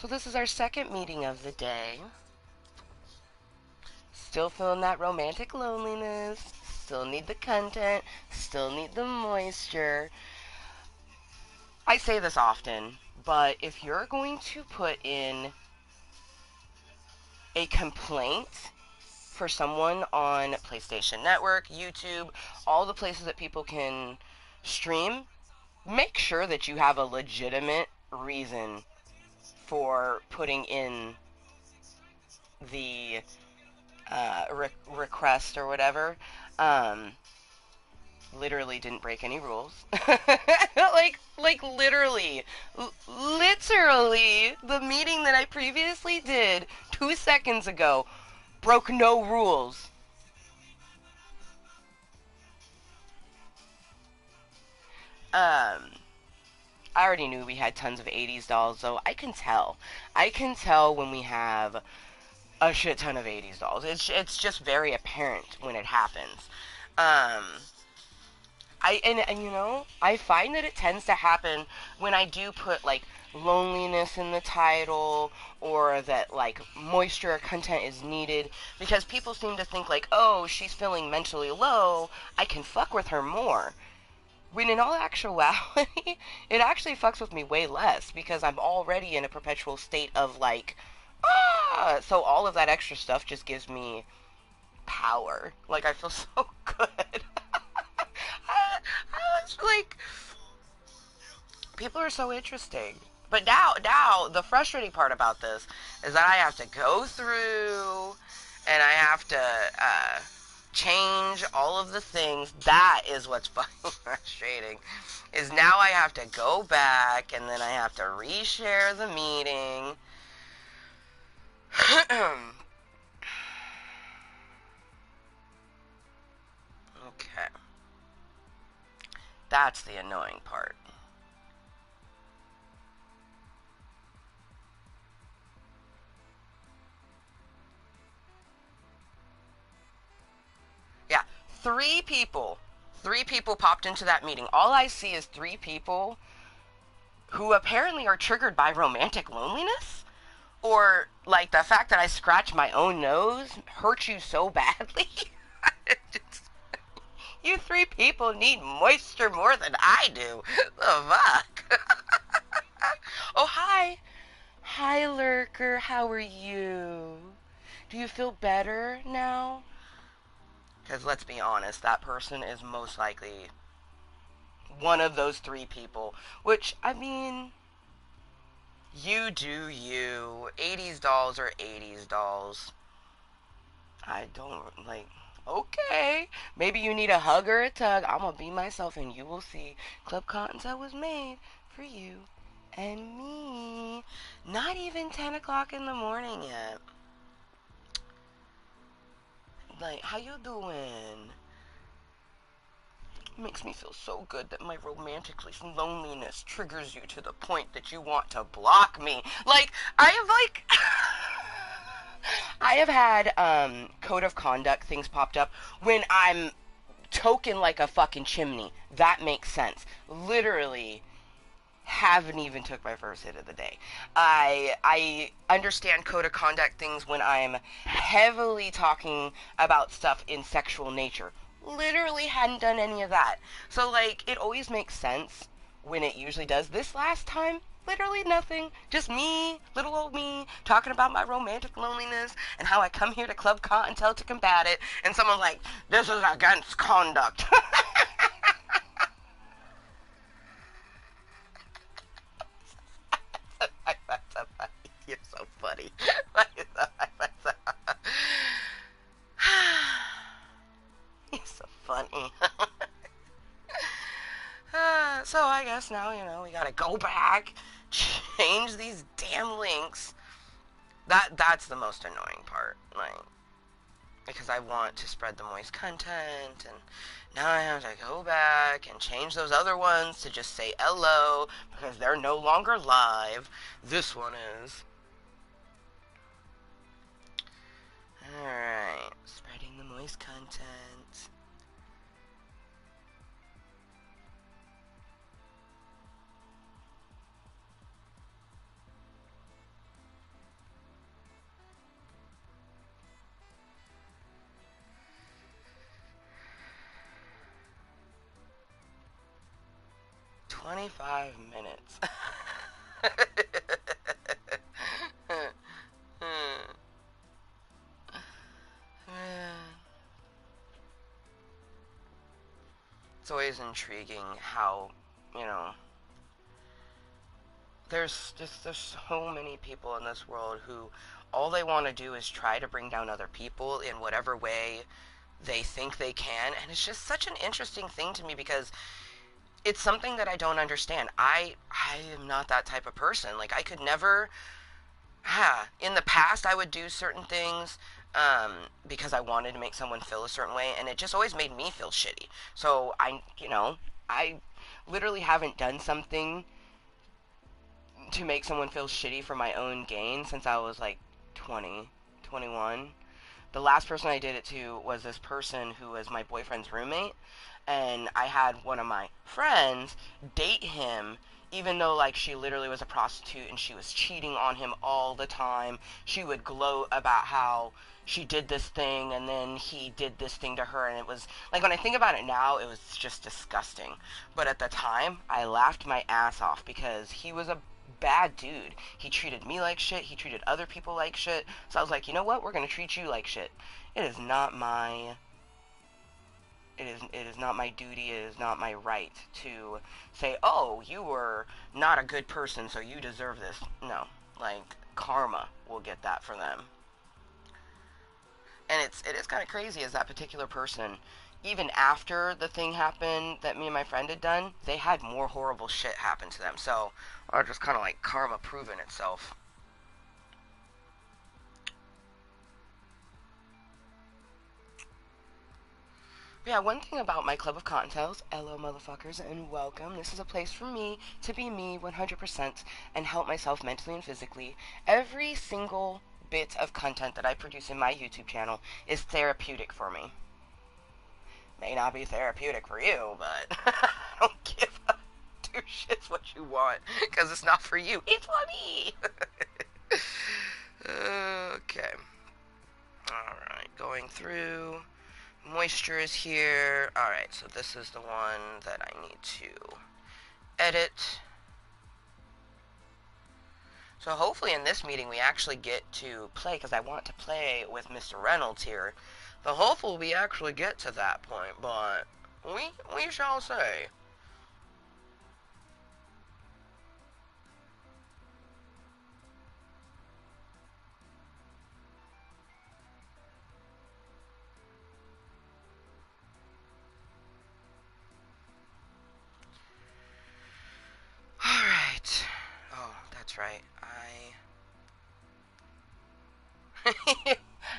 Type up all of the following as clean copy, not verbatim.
So this is our second meeting of the day. Still feeling that romantic loneliness. Still need the content. Still need the moisture. I say this often, but if you're going to put in a complaint for someone on PlayStation Network, YouTube, all the places that people can stream, make sure that you have a legitimate reason for putting in the request or whatever. Um, Literally didn't break any rules. like literally, the meeting that I previously did 2 seconds ago broke no rules. Um, I already knew we had tons of 80s dolls, so I can tell when we have a shit ton of 80s dolls. It's just very apparent when it happens. Um, I find that it tends to happen when I do put like loneliness in the title, or that like moisture content is needed, because people seem to think like, oh, she's feeling mentally low, I can fuck with her more. When in all actuality, it actually fucks with me way less, because I'm already in a perpetual state of like, so all of that extra stuff just gives me power. Like, I feel so good. I was like, people are so interesting. But now, the frustrating part about this is that I have to go through and I have to change all of the things. That is what's fucking frustrating. Is now I have to go back and then I have to reshare the meeting. Okay. That's the annoying part. Yeah, three people. Three people popped into that meeting. All I see is three people who apparently are triggered by romantic loneliness. Or, like, the fact that I scratch my own nose hurts you so badly. You three people need moisture more than I do. The fuck? Oh, hi. Hi, Lurker. How are you? Do you feel better now? Because let's be honest, that person is most likely one of those three people. Which, I mean, you do you. 80s dolls are 80s dolls. I don't, like, okay. Maybe you need a hug or a tug. I'm gonna be myself and you will see. Club Cottontale was made for you and me. Not even 10 o'clock in the morning yet. Like, how you doing? It makes me feel so good that my romantic loneliness triggers you to the point that you want to block me. Like, I have like I have had code of conduct things popped up when I'm token like a fucking chimney. That makes sense. Literally haven't even took my first hit of the day. I understand code of conduct things when I'm heavily talking about stuff in sexual nature. Literally hadn't done any of that. So like it always makes sense when it usually does. This last time, literally nothing. Just me, little old me, talking about my romantic loneliness and how I come here to Club Cottontale to combat it. And someone's like, this is against conduct. You're so funny. You're so funny. So I guess now, we gotta go back, change these damn links. That's the most annoying part. Like, because I want to spread the moist content, and now I have to go back and change those other ones to just say hello because they're no longer live. This one is. Alright, spreading the moist content. 25 minutes. It's always intriguing how, you know, there's so many people in this world who all they want to do is try to bring down other people in whatever way they think they can, and it's just such an interesting thing to me because it's something that I don't understand. I am not that type of person. Like I could never in the past I would do certain things because I wanted to make someone feel a certain way, and it just always made me feel shitty. So I literally haven't done something to make someone feel shitty for my own gain since I was like 20, 21. The last person I did it to was this person who was my boyfriend's roommate, and I had one of my friends date him even though like she literally was a prostitute and she was cheating on him all the time. She would gloat about how she did this thing and then he did this thing to her, and it was like, when I think about it now, it was just disgusting. But at the time I laughed my ass off because he was a bad dude. He treated me like shit, he treated other people like shit. So I was like, you know what, we're gonna treat you like shit. It is not my it is not my duty, it is not my right to say, oh, you were not a good person, so you deserve this. No, like, karma will get that for them. And it is kind of crazy as that particular person, even after the thing happened that me and my friend had done, they had more horrible shit happen to them. So, or just kind of like karma proving itself. Yeah, one thing about my club of Cottontales, hello motherfuckers and welcome. This is a place for me to be me 100% and help myself mentally and physically. Every single bit of content that I produce in my YouTube channel is therapeutic for me. May not be therapeutic for you, but I don't give a two shits what you want, because it's not for you, it's for me. Okay. Alright, going through. Moisture is here. Alright, so this is the one that I need to edit. So hopefully in this meeting we actually get to play, because I want to play with Mr. Reynolds here. So hopefully we actually get to that point, but we shall say. Alright. Oh, that's right.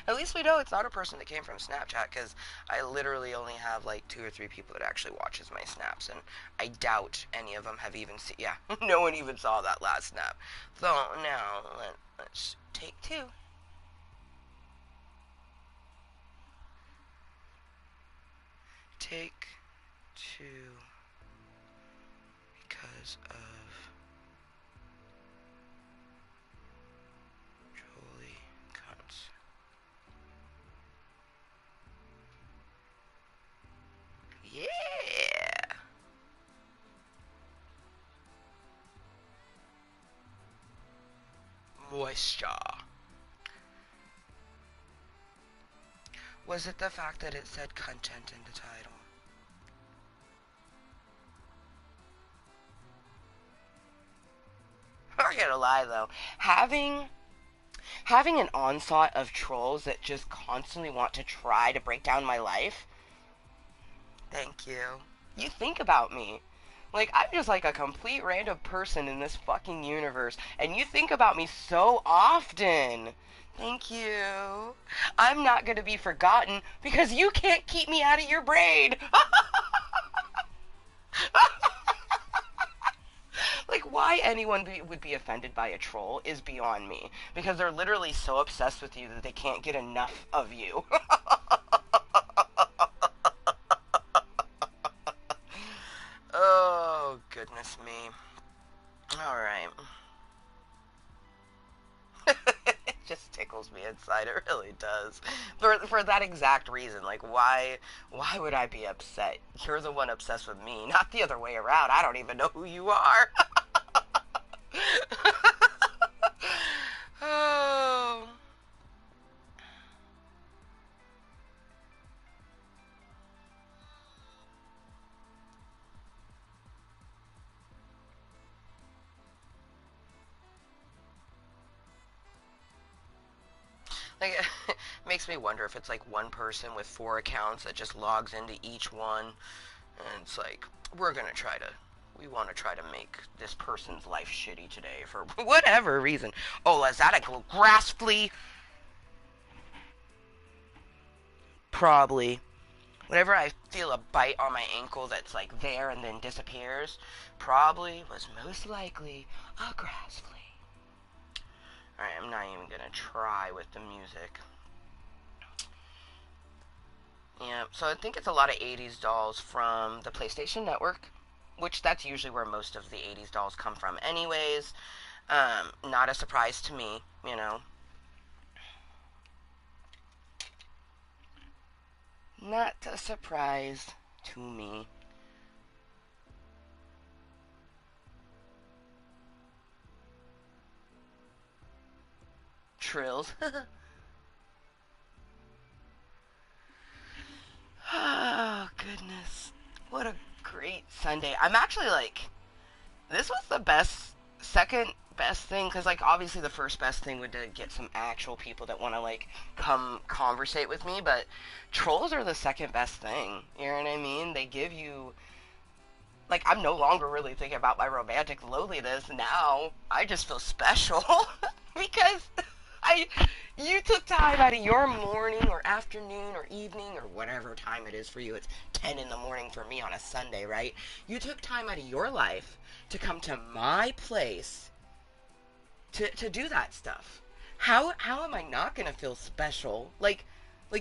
At least we know it's not a person that came from Snapchat, because I literally only have like 2 or 3 people that actually watches my snaps, and I doubt any of them have even seen. Yeah, no one even saw that last snap. So now let's take 2. Take 2 because of Jolie Cunts. Yeah! Moisture. Was it the fact that it said content in the title? I'm not gonna lie though, having an onslaught of trolls that just constantly want to try to break down my life. Thank you. You think about me. Like, I'm just like a complete random person in this fucking universe, and you think about me so often. Thank you. I'm not gonna be forgotten because you can't keep me out of your brain. Like, why anyone would be offended by a troll is beyond me, because they're literally so obsessed with you that they can't get enough of you. Oh, goodness me. Alright. It just tickles tickles me inside. It really does. For that exact reason. Like, why would I be upset? You're the one obsessed with me, not the other way around. I don't even know who you are. Oh. Like, it makes me wonder if it's like one person with 4 accounts that just logs into each one, and it's like, we're gonna try to, we want to try to make this person's life shitty today for whatever reason. Oh, is that a grass flea? Probably. Whenever I feel a bite on my ankle that's like there and then disappears, probably was most likely a grass flea. Alright, I'm not even gonna try with the music. Yeah, so I think it's a lot of 80s dolls from the PlayStation Network, which that's usually where most of the 80s dolls come from anyways. Not a surprise to me, you know. Not a surprise to me. Trills. Oh, goodness. What a great Sunday. I'm actually like, this was the best, second best thing, because, like, obviously the first best thing would to get some actual people that want to, like, come conversate with me, but trolls are the second best thing. You know what I mean? They give you, like, I'm no longer really thinking about my romantic loneliness. Now I just feel special because I you took time out of your morning or afternoon or evening or whatever time it is for you. It's 10 in the morning for me on a Sunday, right? You took time out of your life to come to my place to do that stuff. How am I not gonna feel special? Like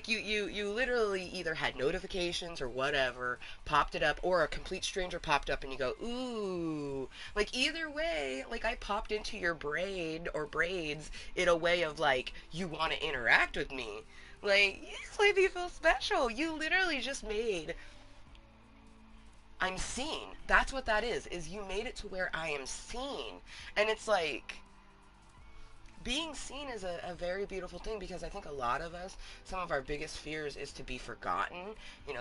you literally either had notifications or whatever popped it up, or a complete stranger popped up and you go, ooh. Like, either way, like, I popped into your braid or braids in a way of like, you want to interact with me. Like, you just made me feel special. You literally just made, I'm seen. That's what that is you made it to where I am seen. And it's like, being seen is a very beautiful thing, because I think a lot of us, some of our biggest fears is to be forgotten,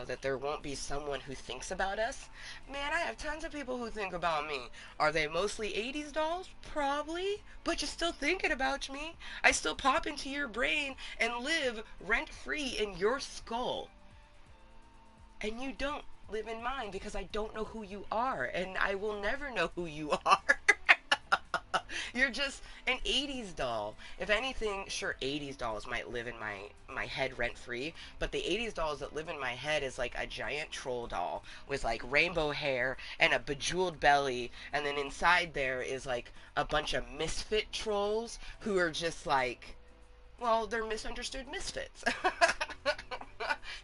that there won't be someone who thinks about us. Man, I have tons of people who think about me. Are they mostly 80s dolls? Probably, but you're still thinking about me. I still pop into your brain and live rent-free in your skull. And you don't live in mine, because I don't know who you are, and I will never know who you are. You're just an 80s doll. If anything, sure, 80s dolls might live in my head rent free, but the 80s dolls that live in my head is like a giant troll doll with like rainbow hair and a bejeweled belly, and then inside there is like a bunch of misfit trolls who are just like, well, they're misunderstood misfits.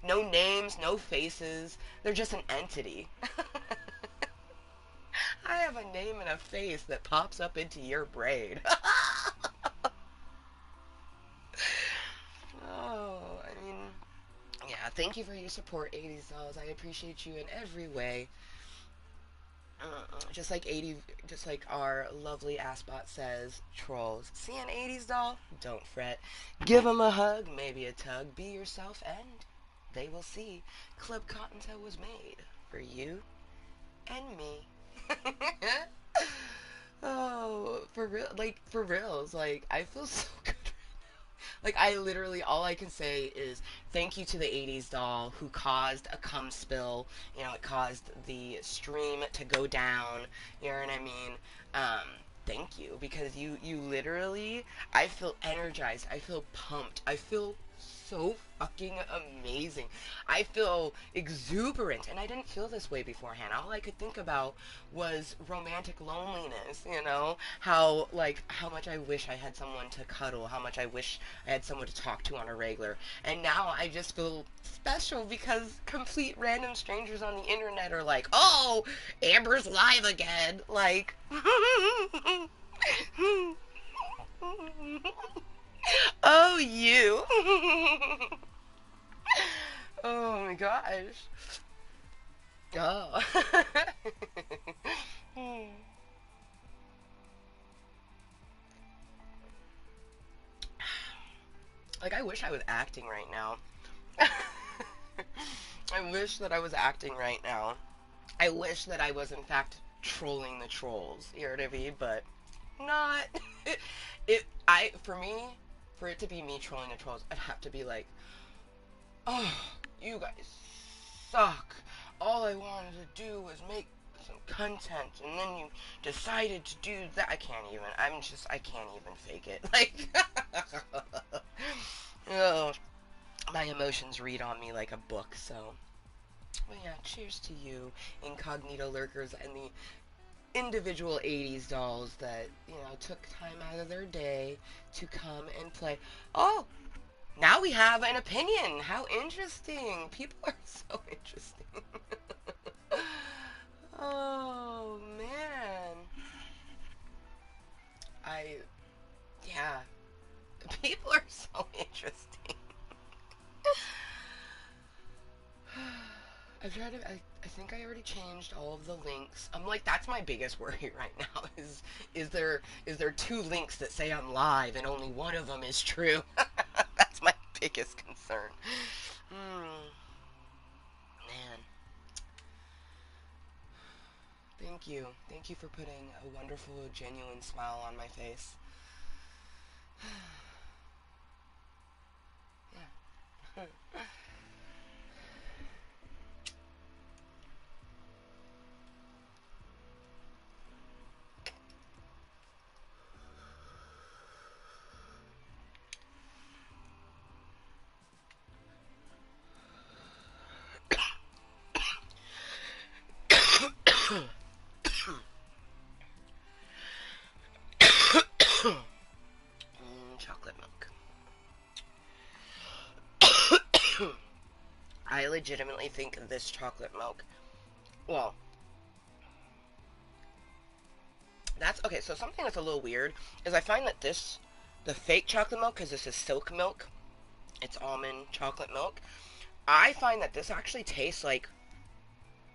No names, no faces. They're just an entity. I have a name and a face that pops up into your brain. Oh, I mean, yeah, thank you for your support, 80s dolls. I appreciate you in every way. Just like our lovely Assbot says, trolls. See an 80s doll? Don't fret. Give them a hug, maybe a tug. Be yourself, and they will see. Club Cottontale was made for you and me. Oh, for real, like, for reals, like, I feel so good right now. Like, I literally, all I can say is thank you to the 80s doll who caused a cum spill. It caused the stream to go down. You know what I mean? Um, Thank you, because you literally, I feel energized. I feel pumped. I feel so fucking amazing. I feel exuberant, and I didn't feel this way beforehand. All I could think about was romantic loneliness, how much I wish I had someone to cuddle, how much I wish I had someone to talk to on a regular. And now I just feel special because complete random strangers on the internet are like, oh, Amber's live again. Like, oh Oh, you. Oh my gosh. Oh. Hmm. Like, I wish I was acting right now. I wish that I was acting right now. I wish that I was, in fact, trolling the trolls. You know what I mean? But not. For me, for it to be me trolling the trolls, I'd have to be like, oh, you guys suck. All I wanted to do was make some content, and then you decided to do that. I can't even. I can't even fake it. Like, oh, my emotions read on me like a book, so. Well, yeah, cheers to you, incognito lurkers, and the individual 80s dolls that, took time out of their day to come and play. Oh, now we have an opinion. How interesting. People are so interesting. Oh, man. I, yeah. People are so interesting. I think I already changed all of the links. I'm like, that's my biggest worry right now is there two links that say I'm live and only one of them is true? That's my biggest concern. Hmm. Man. Thank you. Thank you for putting a wonderful, genuine smile on my face. Yeah. Chocolate milk. I legitimately think this chocolate milk. Well, that's okay. So something that's a little weird is I find that the fake chocolate milk, because this is silk milk, it's almond chocolate milk. I find that this actually tastes like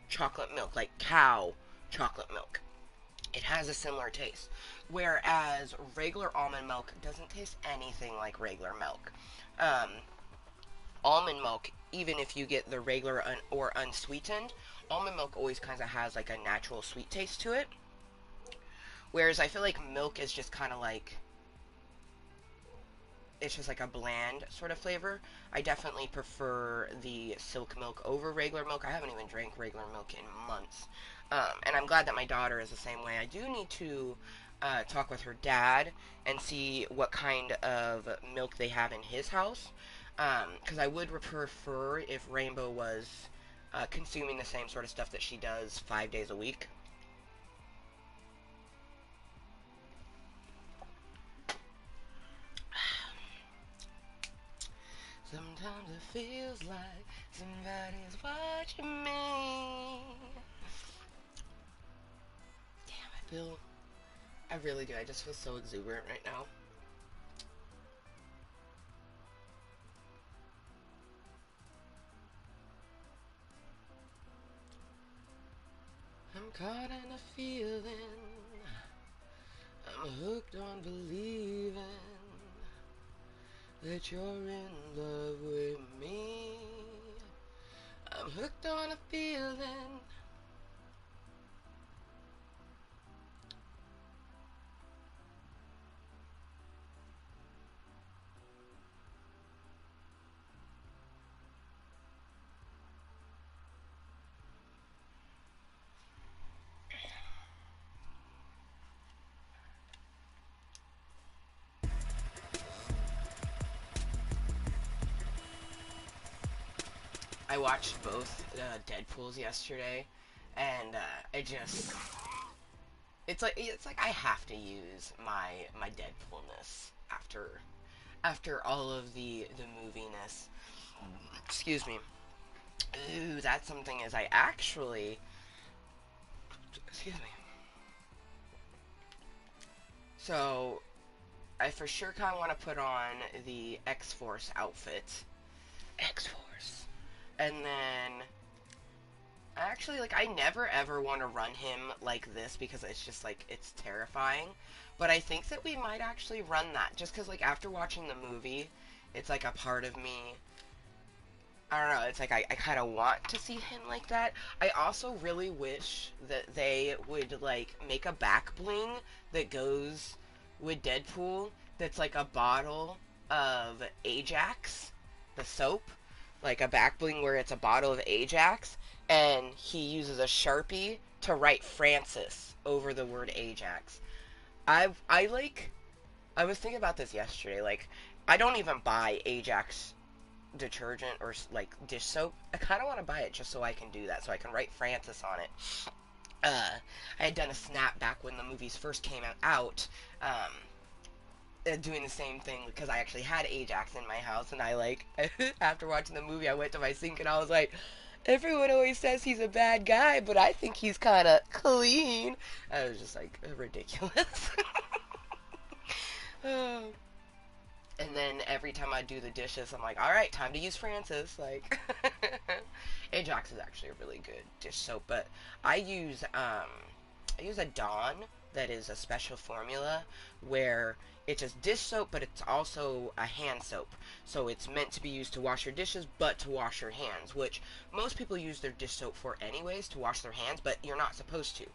chocolate milk, like cow chocolate milk. It has a similar taste. Whereas regular almond milk doesn't taste anything like regular milk. Um, Almond milk, even if you get the regular or unsweetened, almond milk always kind of has like a natural sweet taste to it. Whereas I feel like milk is just kind of like, it's just like a bland sort of flavor. I definitely prefer the silk milk over regular milk. I haven't even drank regular milk in months. And I'm glad that my daughter is the same way. I do need to talk with her dad and see what kind of milk they have in his house. Because I would prefer if Rainbow was consuming the same sort of stuff that she does 5 days a week. Sometimes it feels like somebody's watching me. Damn, I really do. I just feel so exuberant right now. I'm caught in a feeling. I'm hooked on believing that you're in love with me. I'm hooked on a feeling. I watched both Deadpools yesterday, and it's like I have to use my Deadpoolness after all of the moviness. Excuse me. Ooh, that's something is I actually. Excuse me. So I for sure kind of want to put on the X-Force outfit. X-Force. And then, actually, like, I never ever want to run him like this because it's just, like, it's terrifying. But I think that we might actually run that just because, like, after watching the movie, it's, like, a part of me. I don't know, it's like I kind of want to see him like that. I also really wish that they would, like, make a back bling that goes with Deadpool that's like a bottle of Ajax, the soap. Like a back bling where it's a bottle of Ajax, and he uses a Sharpie to write Francis over the word Ajax. I like, I was thinking about this yesterday, like, I don't even buy Ajax detergent or like dish soap. I kind of want to buy it just so I can do that, so I can write Francis on it. I had done a snap back when the movies first came out, doing the same thing because I actually had Ajax in my house, and I like after watching the movie, I went to my sink and I was like, everyone always says he's a bad guy, but I think he's kind of clean. I was just like ridiculous. Oh. And then every time I do the dishes, I'm like, all right, time to use Francis. Like, Ajax is actually a really good dish soap, but I use a Dawn that is a special formula where it's just dish soap, but it's also a hand soap. So it's meant to be used to wash your dishes, but to wash your hands, which most people use their dish soap for anyways, to wash their hands, but you're not supposed to.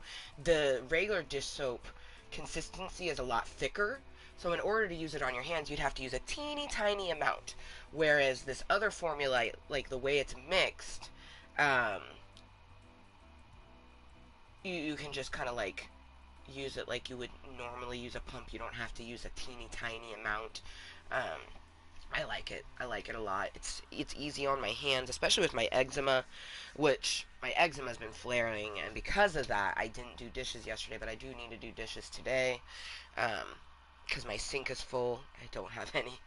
The regular dish soap consistency is a lot thicker, so in order to use it on your hands, you'd have to use a teeny tiny amount. Whereas this other formula, like the way it's mixed, um, you can just kind of like use it like you would normally use a pump. You don't have to use a teeny tiny amount. Um, I like it. I like it a lot. It's easy on my hands, especially with my eczema, which my eczema has been flaring, and because of that, I didn't do dishes yesterday, but I do need to do dishes today. Because my sink is full. I don't have any.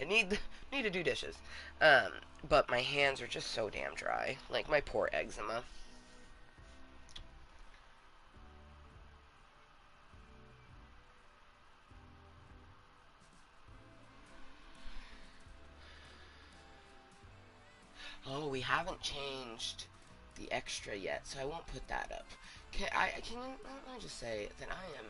I need to do dishes. Um, but my hands are just so damn dry. Like my poor eczema. Oh, we haven't changed the extra yet, so I won't put that up. Can I just say that I am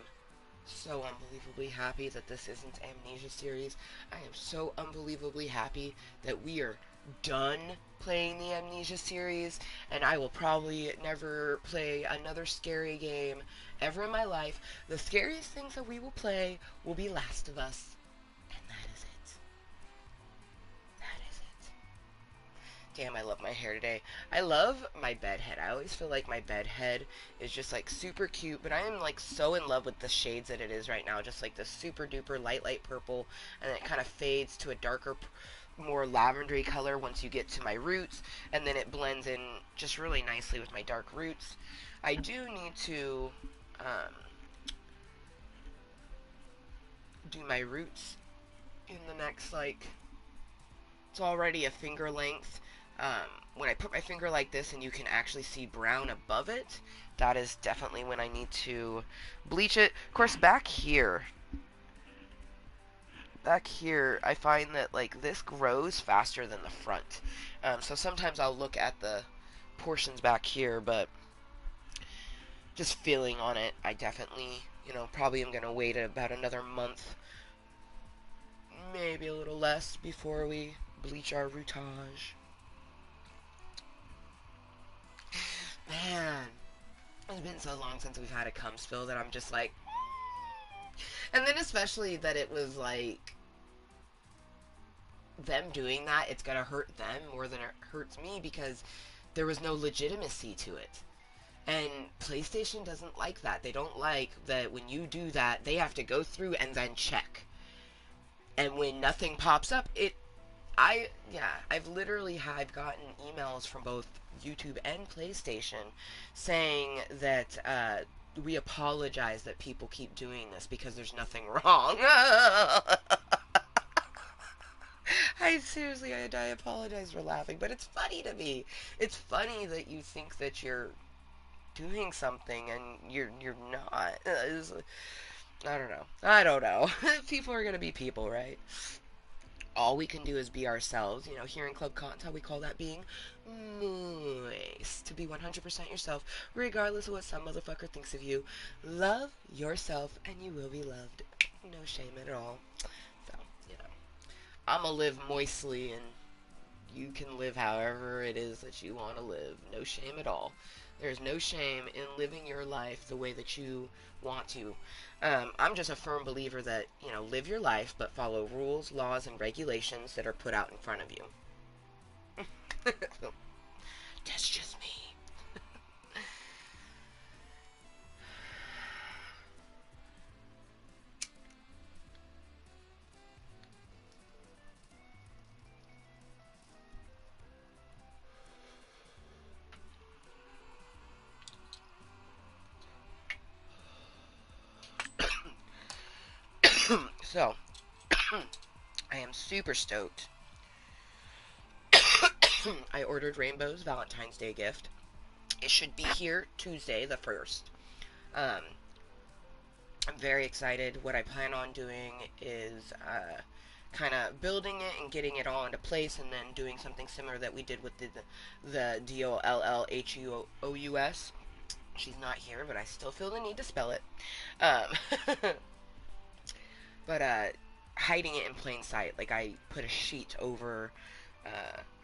so unbelievably happy that this isn't Amnesia series. I am so unbelievably happy that we are done playing the Amnesia series, and I will probably never play another scary game ever in my life. The scariest things that we will play will be Last of Us, and that is it. That is it. Damn, I love my hair today. I love my bed head. I always feel like my bed head is just like super cute, but I am like so in love with the shades that it is right now. Just like the super duper light purple, and then it kind of fades to a darker, more lavendery color once you get to my roots, and then it blends in just really nicely with my dark roots. I do need to do my roots in the next, like, it's already a finger length. When I put my finger like this and you can actually see brown above it, that is definitely when I need to bleach it. Of course, back here, I find that, like, this grows faster than the front. So sometimes I'll look at the portions back here, but just feeling on it, I definitely, probably am going to wait about another month, maybe a little less, before we bleach our rootage. Man, it's been so long since we've had a cum spill that I'm just like, and then especially that it was like them doing that, it's gonna hurt them more than it hurts me because there was no legitimacy to it. And PlayStation doesn't like that. They don't like that when you do that, they have to go through and then check. And when nothing pops up, I've literally gotten emails from both YouTube and PlayStation saying that we apologize that people keep doing this because there's nothing wrong. I apologize for laughing, but it's funny to me. It's funny that you think that you're doing something and you're not. I don't know. I don't know. People are gonna be people, right? All we can do is be ourselves. You know, here in Club Kottontale, we call that being moist. To be 100% yourself, regardless of what some motherfucker thinks of you. Love yourself, and you will be loved. No shame at all. So, you know, I'ma live moistly, and you can live however it is that you want to live. No shame at all. There's no shame in living your life the way that you want to. I'm just a firm believer that, you know, live your life, but follow rules, laws, and regulations that are put out in front of you. That's just me. So, I am super stoked. I ordered Rainbow's Valentine's Day gift. It should be here Tuesday the 1st. Um, I'm very excited. What I plan on doing is kind of building it and getting it all into place, and then doing something similar that we did with the Dollhous. She's not here, but I still feel the need to spell it. Um, but hiding it in plain sight. Like, I put a sheet over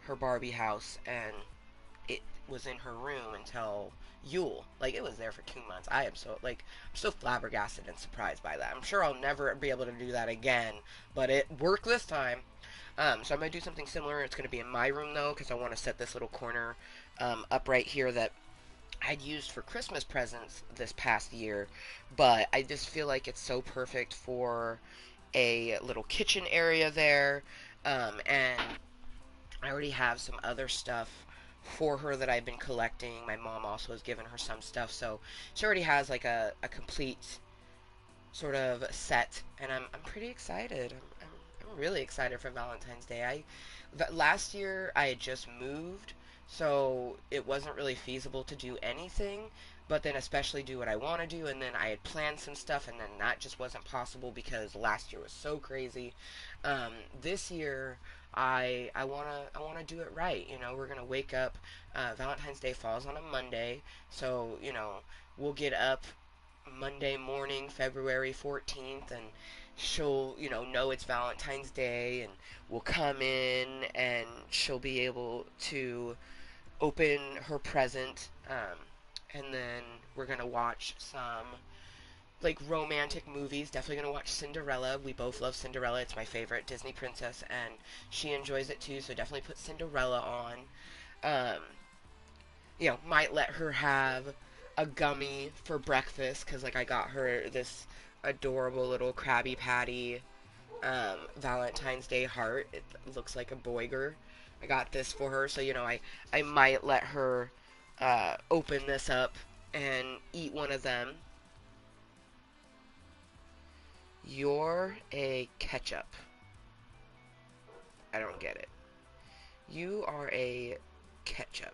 her Barbie house, and it was in her room until Yule. Like, it was there for 2 months. I'm so flabbergasted and surprised by that. I'm sure I'll never be able to do that again, but it worked this time. So I'm gonna do something similar. It's gonna be in my room though, because I want to set this little corner up right here that I'd used for Christmas presents this past year, but I just feel like it's so perfect for a little kitchen area there. And I already have some other stuff for her that I've been collecting. My mom also has given her some stuff, so she already has like a complete sort of set, and I'm pretty excited. I'm really excited for Valentine's Day. Last year I had just moved, so it wasn't really feasible to do anything, but then especially do what I want to do, and then I had planned some stuff, and then that just wasn't possible because last year was so crazy. This year I wanna do it right. You know, we're gonna wake up. Valentine's Day falls on a Monday, so you know we'll get up Monday morning, February 14th, and she'll, know it's Valentine's Day, and we'll come in, and she'll be able to open her present, and then we're gonna watch some like romantic movies. Definitely gonna watch Cinderella. We both love Cinderella. It's my favorite Disney princess, and she enjoys it too. So definitely put Cinderella on. Um, might let her have a gummy for breakfast because like I got her this adorable little Krabby Patty Valentine's Day heart. It looks like a Boiger. I got this for her, so I might let her open this up and eat one of them. You're a ketchup. I don't get it. You are a ketchup.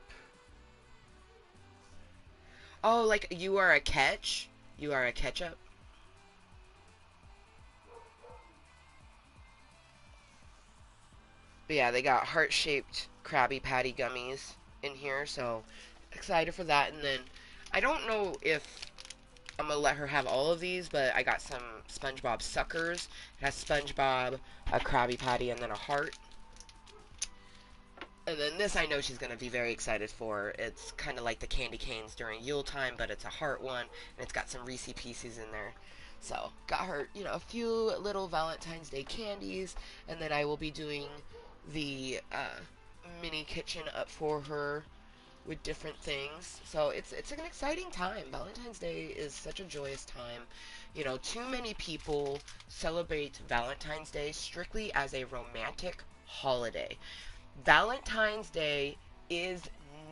Oh, like you are a catch? You are a ketchup? But yeah, they got heart-shaped Krabby Patty gummies in here, so excited for that. And then I don't know if I'm gonna let her have all of these, but I got some SpongeBob suckers. It has SpongeBob, a Krabby Patty, and then a heart. And then this I know she's gonna be very excited for. It's kind of like the candy canes during Yule time, but it's a heart one, and it's got some Reese Pieces in there. So got her, a few little Valentine's Day candies, and then I will be doing the mini kitchen up for her with different things. So it's an exciting time. Valentine's Day is such a joyous time. Too many people celebrate Valentine's Day strictly as a romantic holiday. Valentine's Day is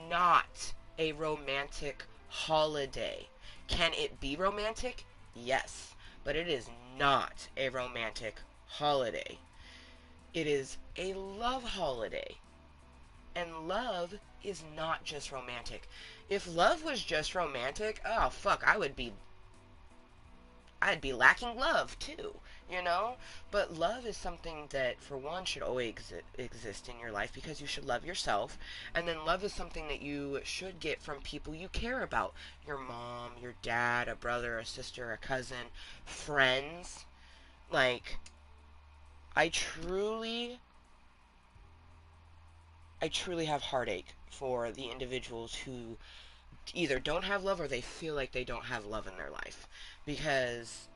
not a romantic holiday. Can it be romantic? Yes, but it is not a romantic holiday. It is a love holiday. And love is not just romantic. If love was just romantic, oh fuck, I'd be lacking love too, you know? But love is something that, for one, should always exist in your life because you should love yourself. And then love is something that you should get from people you care about: your mom, your dad, a brother, a sister, a cousin, friends. Like, I truly, I truly have heartache for the individuals who either don't have love or they feel like they don't have love in their life. Because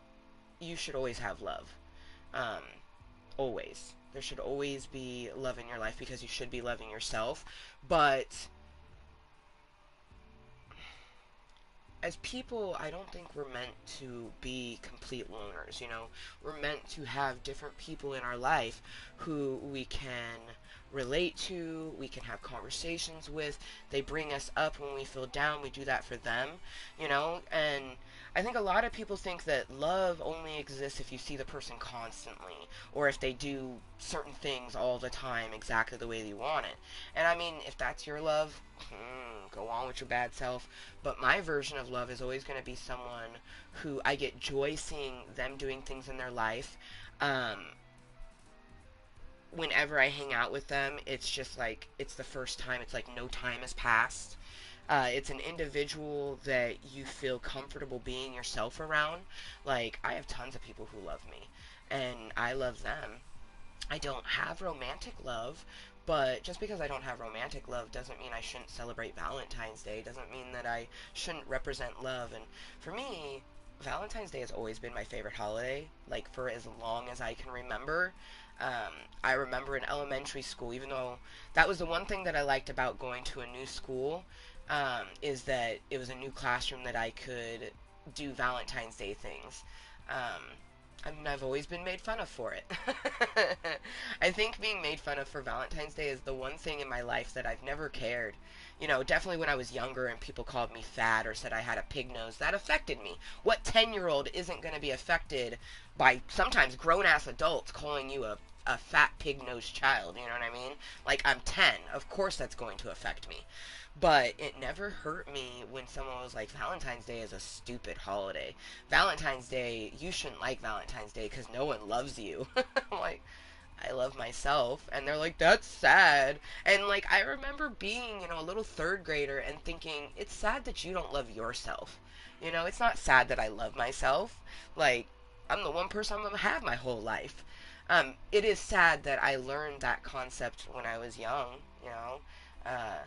you should always have love. Um, Always. There should always be love in your life because you should be loving yourself. But as people, I don't think we're meant to be complete loners, you know? We're meant to have different people in our life who we can relate to, we can have conversations with. They bring us up when we feel down, we do that for them, you know? And I think a lot of people think that love only exists if you see the person constantly, or if they do certain things all the time exactly the way you want it. And I mean, if that's your love, go on with your bad self. But my version of love is always going to be someone who I get joy seeing them doing things in their life. Um, Whenever I hang out with them, it's just like it's the first time. It's like no time has passed. It's an individual that you feel comfortable being yourself around. Like, I have tons of people who love me, and I love them. I don't have romantic love, but just because I don't have romantic love doesn't mean I shouldn't celebrate Valentine's Day, doesn't mean that I shouldn't represent love. And for me, Valentine's Day has always been my favorite holiday, like for as long as I can remember. I remember in elementary school, even though that was the one thing that I liked about going to a new school, is that it was a new classroom that I could do Valentine's Day things. Um, I mean, I've always been made fun of for it. I think being made fun of for Valentine's Day is the one thing in my life that I've never cared. You know, definitely when I was younger and people called me fat or said I had a pig nose, that affected me. What 10-year-old isn't going to be affected by sometimes grown-ass adults calling you a fat pig-nosed child, you know what I mean? Like, I'm 10. Of course that's going to affect me. But it never hurt me when someone was like, Valentine's Day is a stupid holiday. Valentine's Day, you shouldn't like Valentine's Day because no one loves you. I'm like, I love myself. And they're like, that's sad. And like, I remember being, you know, a little third grader and thinking, it's sad that you don't love yourself. You know, it's not sad that I love myself. Like, I'm the one person I'm going to have my whole life. It is sad that I learned that concept when I was young, you know. I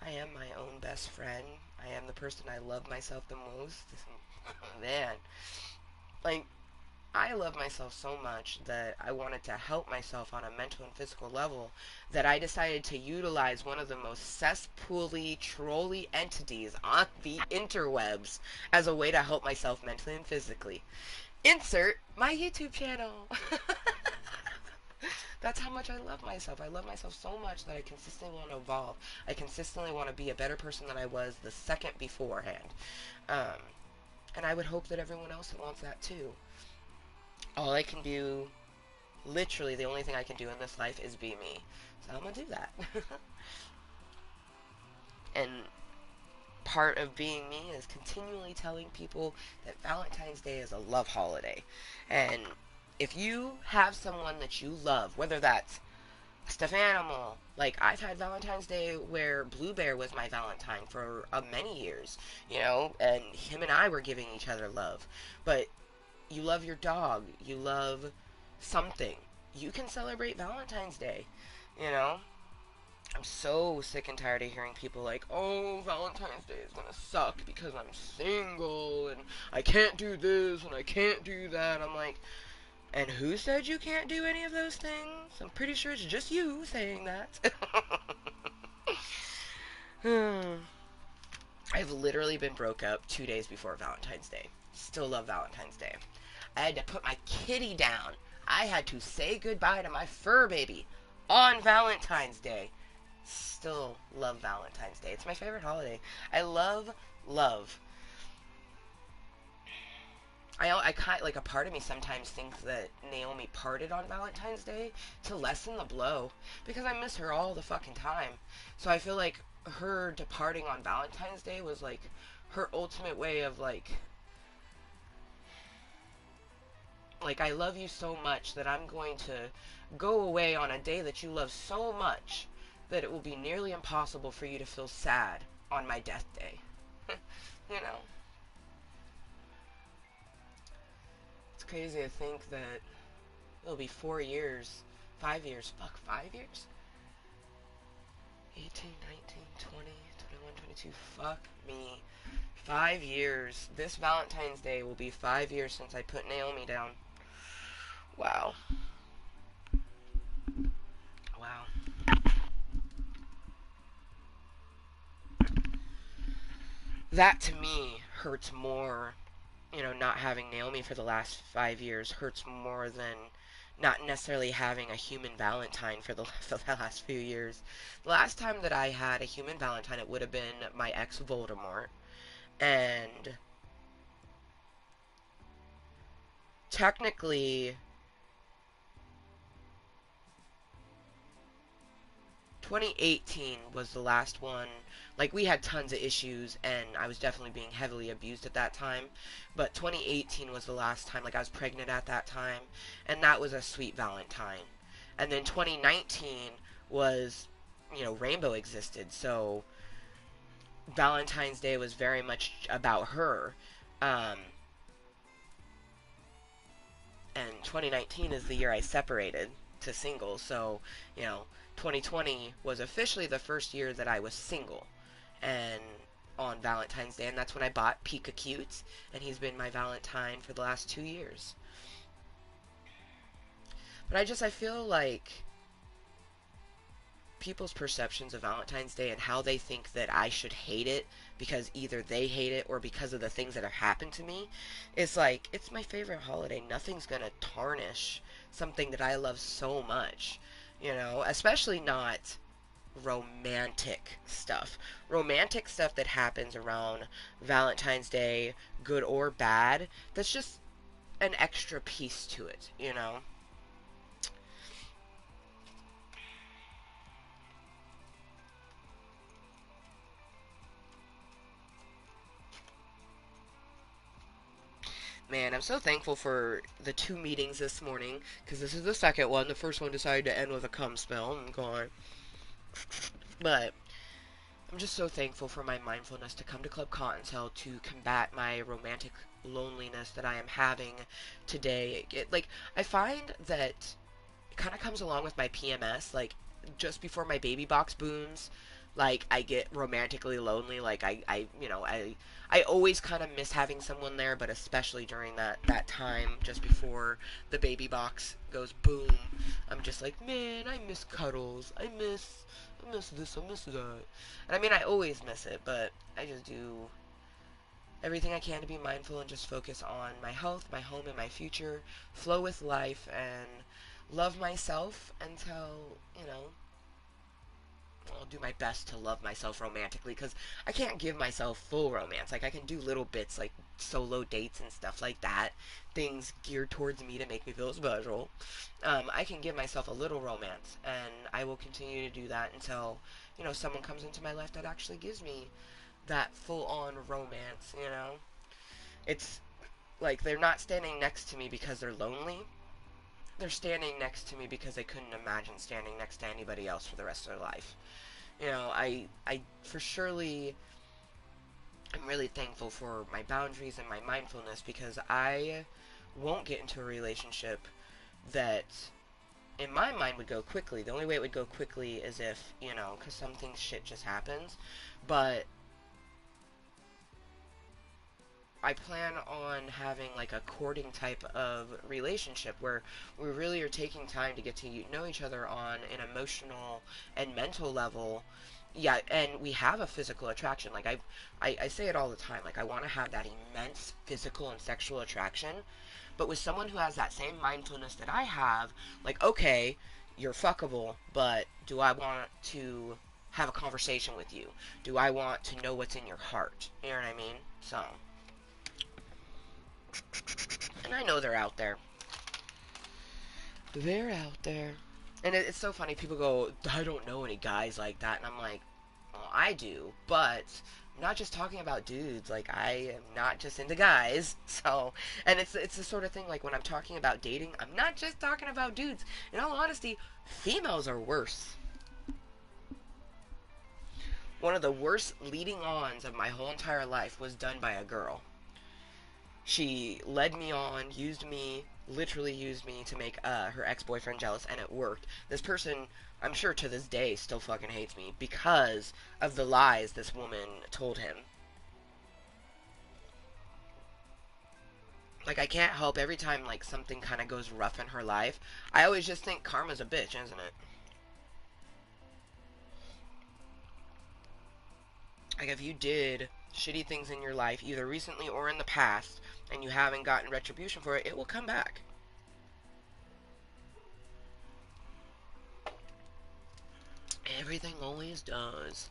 am my own best friend. I am the person I love myself the most. Man, like, I love myself so much that I wanted to help myself on a mental and physical level that I decided to utilize one of the most cesspool-y, trolly entities on the interwebs as a way to help myself mentally and physically. Insert my YouTube channel. That's how much I love myself. I love myself so much that I consistently want to evolve. I consistently want to be a better person than I was the second beforehand. Um, and I would hope that everyone else wants that too. All I can do, literally the only thing I can do in this life is be me. So I'm going to do that. And part of being me is continually telling people that Valentine's Day is a love holiday. And if you have someone that you love, whether that's a stuffed animal, like I've had Valentine's Day where Blue Bear was my Valentine for many years, you know, and him and I were giving each other love. But you love your dog, you love something, you can celebrate Valentine's Day, you know. I'm so sick and tired of hearing people like, oh, Valentine's Day is gonna suck because I'm single and I can't do this and I can't do that. I'm like, and who said you can't do any of those things? I'm pretty sure it's just you saying that. I've literally been broke up 2 days before Valentine's Day. Still love Valentine's Day. I had to put my kitty down. I had to say goodbye to my fur baby on Valentine's Day. Still love Valentine's Day. It's my favorite holiday. I love love. I kind like a part of me sometimes thinks that Naomi parted on Valentine's Day to lessen the blow because I miss her all the fucking time. So I feel like her departing on Valentine's Day was like her ultimate way of like I love you so much that I'm going to go away on a day that you love so much that it will be nearly impossible for you to feel sad on my death day. You know? It's crazy to think that it'll be 4 years, 5 years, fuck, 5 years? 18, 19, 20, 21, 22, fuck me. 5 years. This Valentine's Day will be 5 years since I put Naomi down. Wow. Wow. That to me hurts more, not having Naomi for the last 5 years hurts more than not necessarily having a human Valentine for the last few years. The last time that I had a human Valentine, it would have been my ex Voldemort. And technically, 2018 was the last one. Like, we had tons of issues, and I was definitely being heavily abused at that time. But 2018 was the last time. Like, I was pregnant at that time, and that was a sweet Valentine. And then 2019 was, Rainbow existed, so Valentine's Day was very much about her. Um, and 2019 is the year I separated to single, so, 2020 was officially the first year that I was single. And on Valentine's Day, and that's when I bought Pika Cutes, and he's been my Valentine for the last 2 years. But I feel like people's perceptions of Valentine's Day and how they think that I should hate it because either they hate it or because of the things that have happened to me, it's like, it's my favorite holiday. Nothing's gonna tarnish something that I love so much, especially not romantic stuff. Romantic stuff that happens around Valentine's Day, good or bad, that's just an extra piece to it. Man, I'm so thankful for the 2 meetings this morning, because this is the second one. The first one decided to end with a cum spell, and gone. But I'm just so thankful for my mindfulness to come to Club Cottontail to combat my romantic loneliness that I am having today. I find that it kind of comes along with my PMS. Like, just before my baby box booms, like, I get romantically lonely. Like, I always kind of miss having someone there, but especially during that time just before the baby box goes boom, I'm just like, man, I miss cuddles. I miss this, I miss that. And I mean, I always miss it, but I just do everything I can to be mindful and just focus on my health, my home, and my future, flow with life, and love myself until, I'll do my best to love myself romantically, because I can't give myself full romance. Like, I can do little bits, like solo dates and stuff like that, things geared towards me to make me feel special. I can give myself a little romance, and I will continue to do that until, someone comes into my life that actually gives me that full-on romance. It's like they're not standing next to me because they're lonely. They're standing next to me because they couldn't imagine standing next to anybody else for the rest of their life. I for surely am really thankful for my boundaries and my mindfulness, because I won't get into a relationship that, in my mind, would go quickly. The only way it would go quickly is if, because some things shit just happens. But I plan on having like a courting type of relationship where we really are taking time to get to know each other on an emotional and mental level. Yeah, and we have a physical attraction. Like, I say it all the time. Like, I want to have that immense physical and sexual attraction, but with someone who has that same mindfulness that I have. Like, okay, you're fuckable, but do I want to have a conversation with you? Do I want to know what's in your heart? You know what I mean? So, and I know they're out there. They're out there. And it's so funny. People go, I don't know any guys like that. And I'm like, Well, I do, but I'm not just talking about dudes. Like, I am not just into guys. So, and it's the sort of thing, like, when I'm talking about dating, I'm not just talking about dudes. In all honesty, females are worse. One of the worst leading ons of my whole entire life was done by a girl. She led me on, used me, literally used me to make her ex-boyfriend jealous, and it worked. This person, I'm sure to this day, still fucking hates me because of the lies this woman told him. Like, I can't help every time, like, something kind of goes rough in her life, I always just think karma's a bitch, isn't it? Like, if you did shitty things in your life, either recently or in the past, and you haven't gotten retribution for it, it will come back. Everything always does.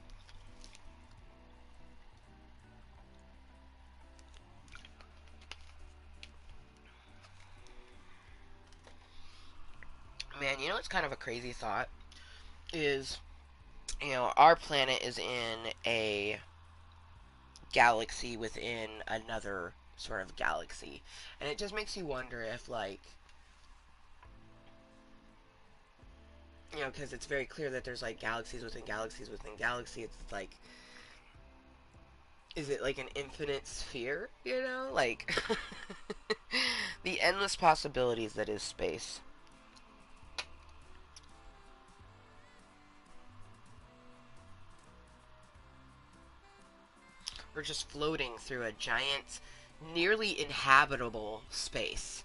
Man, you know what's kind of a crazy thought? Is, our planet is in a galaxy within another sort of galaxy. And it just makes you wonder if, like, because it's very clear that there's, like, galaxies within galaxies within galaxy. It's like, is it like an infinite sphere? Like, the endless possibilities that is space. We're just floating through a giant, nearly inhabitable space.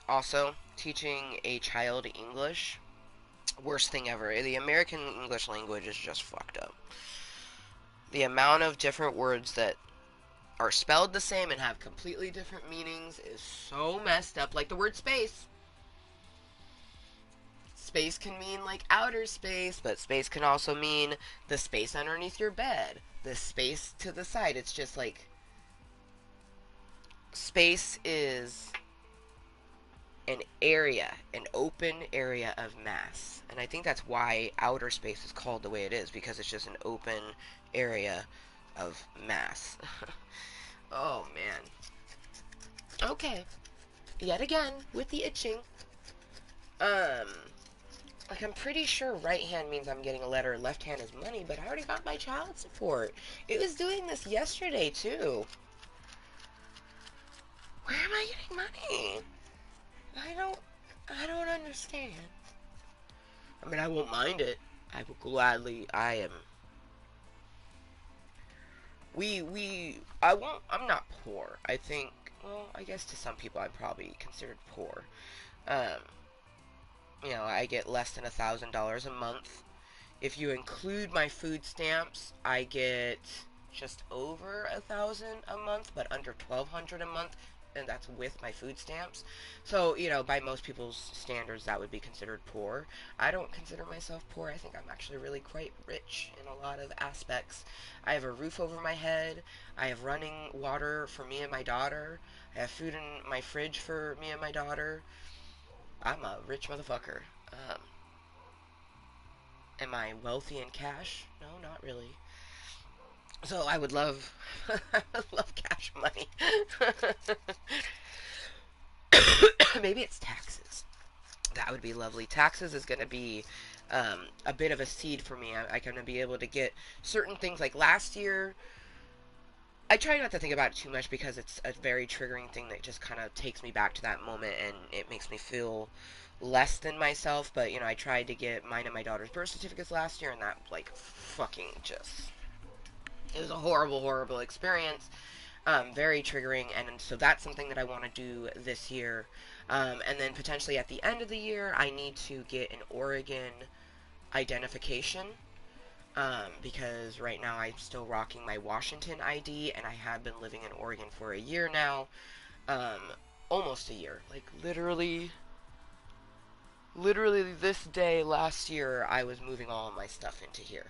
Also, teaching a child English, worst thing ever. The American English language is just fucked up. The amount of different words that are spelled the same and have completely different meanings is so messed up. Like the word space. Space can mean like outer space, but space can also mean the space underneath your bed, the space to the side. It's just like, space is an area, an open area of mass. And I think that's why outer space is called the way it is, because it's just an open area of mass. Oh, man. Okay. Yet again, with the itching. Like, I'm pretty sure right hand means I'm getting a letter, left hand is money, but I already got my child support. It was doing this yesterday, too. Where am I getting money? I don't understand. I mean, I won't mind it. I will gladly, I'm not poor. I think, well, I guess to some people I'm probably considered poor. Um, I get less than $1,000 a month. If you include my food stamps, I get just over 1,000 a month, but under 1,200 a month, and that's with my food stamps. So, by most people's standards, that would be considered poor. I don't consider myself poor. I think I'm actually really quite rich in a lot of aspects. I have a roof over my head. I have running water for me and my daughter. I have food in my fridge for me and my daughter. I'm a rich motherfucker. Um, am I wealthy in cash? No, not really. So I would love, I would love cash money. Maybe it's taxes. That would be lovely. Taxes is going to be a bit of a seed for me. I'm going to be able to get certain things. Like last year, I try not to think about it too much because it's a very triggering thing that just kind of takes me back to that moment and it makes me feel less than myself. But, I tried to get mine and my daughter's birth certificates last year, and that, like, fucking just... It was a horrible, horrible experience. Very triggering, and so that's something that I want to do this year. And then potentially at the end of the year, I need to get an Oregon identification. Because right now I'm still rocking my Washington ID, and I have been living in Oregon for a year now. Almost a year. Like, literally this day last year, I was moving all of my stuff into here.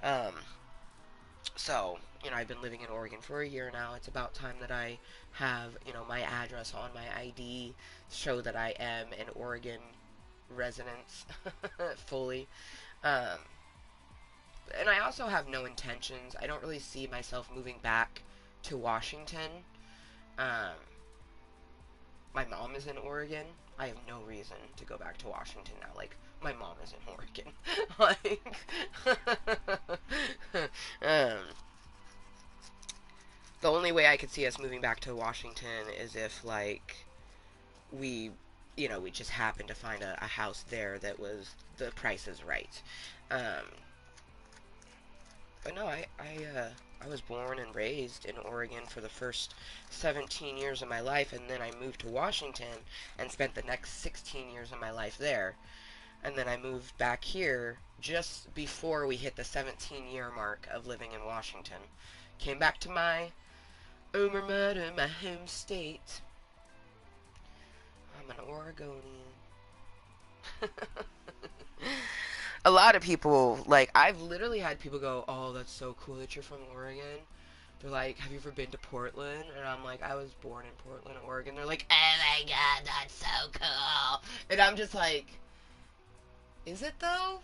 Um, So, I've been living in Oregon for a year now. It's about time that I have, my address on my ID, show that I am an Oregon resident fully. Um, and I also have no intentions. I don't really see myself moving back to Washington. Um, my mom is in Oregon. I have no reason to go back to Washington now. Like, my mom is in Oregon. um, the only way I could see us moving back to Washington is if, like, we, we just happened to find a house there that was, the price is right. Um, but no, I was born and raised in Oregon for the first 17 years of my life, and then I moved to Washington and spent the next 16 years of my life there. And then I moved back here just before we hit the 17-year mark of living in Washington. Came back to my alma mater, my home state. I'm an Oregonian. A lot of people, like, I've literally had people go, oh, that's so cool that you're from Oregon. They're like, have you ever been to Portland? And I'm like, I was born in Portland, Oregon. They're like, oh my god, that's so cool. And I'm just like, is it though?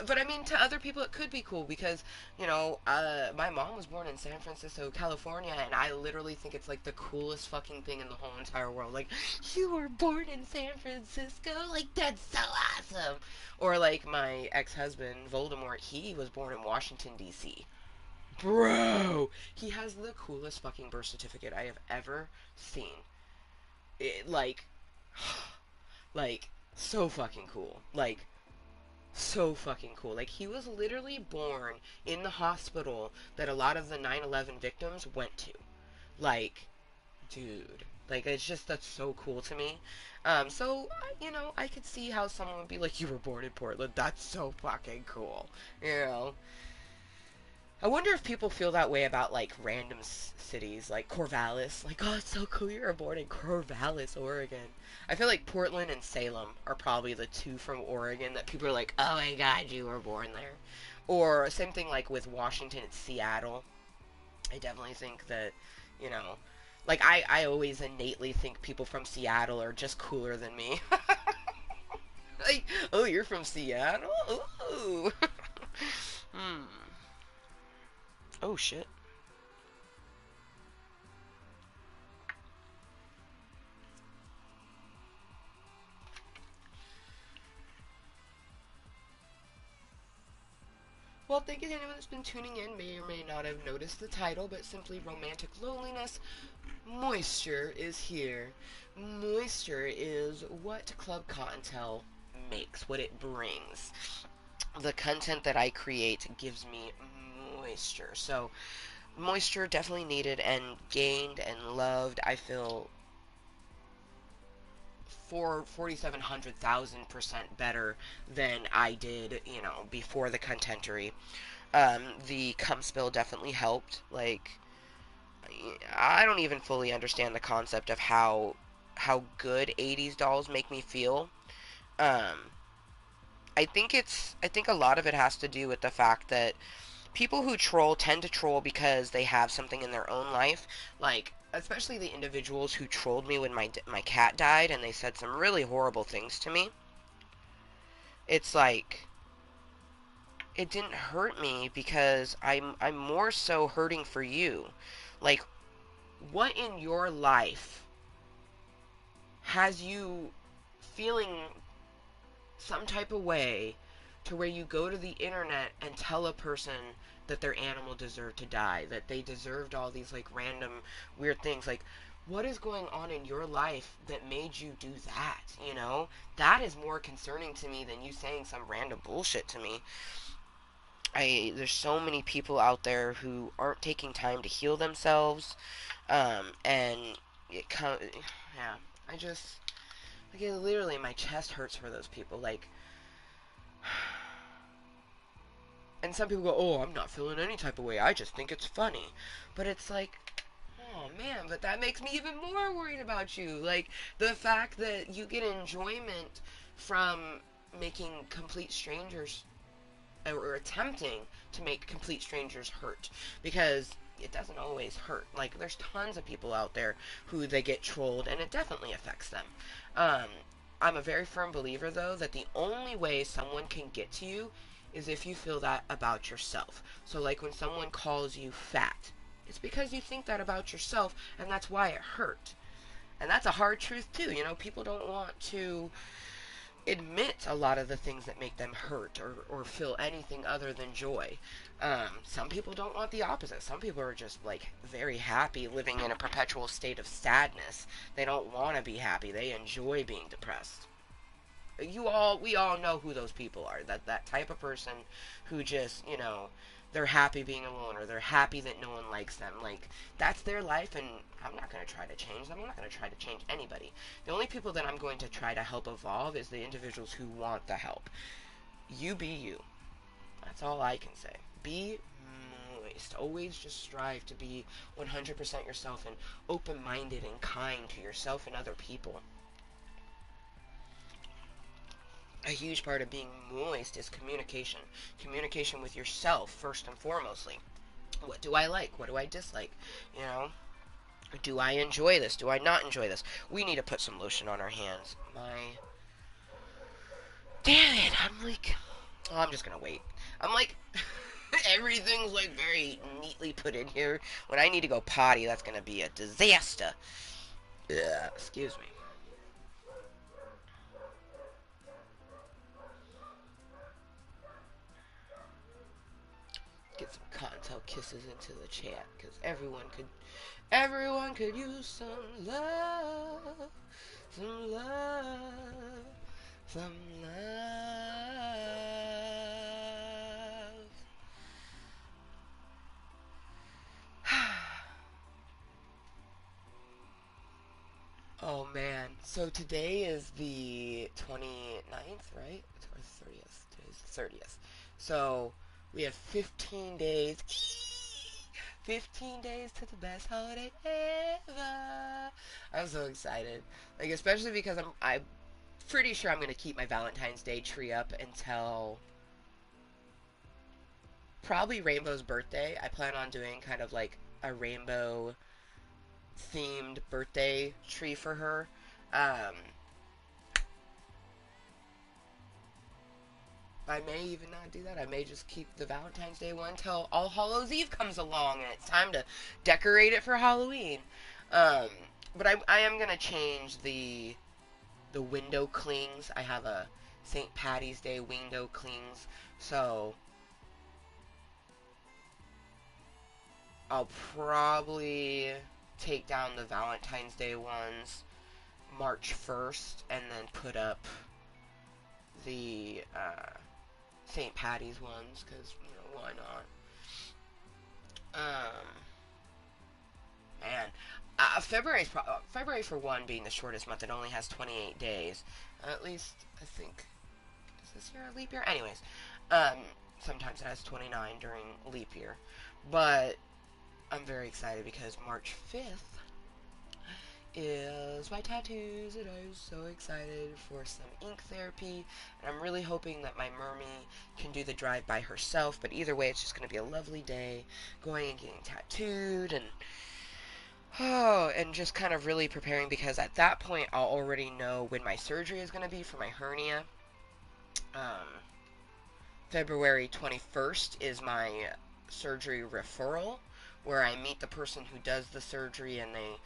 But I mean, to other people it could be cool because, my mom was born in San Francisco, California, and I literally think it's like the coolest fucking thing in the whole entire world. Like, you were born in San Francisco? Like, that's so awesome. Or like my ex-husband, Voldemort, he was born in Washington, D.C. Bro, he has the coolest fucking birth certificate I have ever seen. It, like, so fucking cool. Like, so fucking cool. Like, he was literally born in the hospital that a lot of the 9/11 victims went to. Like, dude. Like, it's just, that's so cool to me. So, I could see how someone would be like, you were born in Portland. That's so fucking cool. You know? I wonder if people feel that way about, like, random cities, like Corvallis. Like, oh, it's so cool you were born in Corvallis, Oregon. I feel like Portland and Salem are probably the two from Oregon that people are like, oh my god, you were born there. Or, same thing, like, with Washington, it's Seattle. I definitely think that, like, I always innately think people from Seattle are just cooler than me. Like, oh, you're from Seattle? Ooh. Hmm. Oh, shit. Well, thank you to anyone that's been tuning in. May or may not have noticed the title, but simply Romantic Loneliness Mooiisstt-ure is here. Mooiisstt-ure is what Club Kottontale makes, what it brings. The content that I create gives me moisture. So, moisture definitely needed and gained and loved. I feel 4,700,000% better than I did, before the contentery. The cum spill definitely helped. Like, I don't even fully understand the concept of how good 80s dolls make me feel. Um, I think a lot of it has to do with the fact that people who troll tend to troll because they have something in their own life. Like, especially the individuals who trolled me when my cat died and they said some really horrible things to me. It's like, it didn't hurt me because I'm more so hurting for you. Like, what in your life has you feeling some type of way to where you go to the internet and tell a person that their animal deserved to die, that they deserved all these, like, random weird things? Like, what is going on in your life that made you do that, That is more concerning to me than you saying some random bullshit to me. There's so many people out there who aren't taking time to heal themselves, and yeah, I just, like, literally my chest hurts for those people, like. And some people go, oh, I'm not feeling any type of way, I just think it's funny. But it's like, oh man, but that makes me even more worried about you. Like, the fact that you get enjoyment from making complete strangers or attempting to make complete strangers hurt, because it doesn't always hurt. Like, there's tons of people out there who they get trolled, and it definitely affects them. Um, I'm a very firm believer, though, that the only way someone can get to you is if you feel that about yourself. So, like, when someone calls you fat, it's because you think that about yourself, and that's why it hurt. And that's a hard truth, too. You know, people don't want to admit a lot of the things that make them hurt, or feel anything other than joy. Some people don't want the opposite. Some people are just like very happy living in a perpetual state of sadness. They don't want to be happy. They enjoy being depressed. We all know who those people are. That type of person who just, they're happy being alone, or they're happy that no one likes them. Like, that's their life, and I'm not going to try to change them. I'm not going to try to change anybody. The only people that I'm going to try to help evolve is the individuals who want the help. You be you. That's all I can say. Be moist. Always just strive to be 100% yourself, and open-minded and kind to yourself and other people. A huge part of being moist is communication. Communication with yourself, first and foremostly. What do I like? What do I dislike? You know? Do I enjoy this? Do I not enjoy this? We need to put some lotion on our hands. Damn it! I'm just gonna wait. I'm like... Everything's like very neatly put in here. When I need to go potty, that's gonna be a disaster. Yeah, excuse me. Get some Cottontale kisses into the chat, because everyone could use some love, some love, some love. Oh man, so today is the 29th, right? Or 30th? Today's the 30th. So we have 15 days. 15 days to the best holiday ever. I'm so excited. Like, especially because I'm pretty sure I'm going to keep my Valentine's Day tree up until probably Rainbow's birthday. I plan on doing kind of like a rainbow themed birthday tree for her. Um, I may even not do that. I may just keep the Valentine's Day one till All Hallows Eve comes along and it's time to decorate it for Halloween. Um, but I am gonna change the window clings. I have a St. Patty's Day window clings, so I'll probably take down the Valentine's Day ones March 1st, and then put up the St. Patty's ones, because, why not? Um, man. February, for one, being the shortest month, it only has 28 days. At least, I think, is this year a leap year? Anyways, sometimes it has 29 during leap year. But I'm very excited because March 5th is my tattoos, and I'm so excited for some ink therapy, and I'm really hoping that my mermie can do the drive by herself. But either way, it's just going to be a lovely day, going and getting tattooed, and just kind of really preparing, because at that point I'll already know when my surgery is going to be for my hernia. February 21st is my surgery referral, where I meet the person who does the surgery, and they,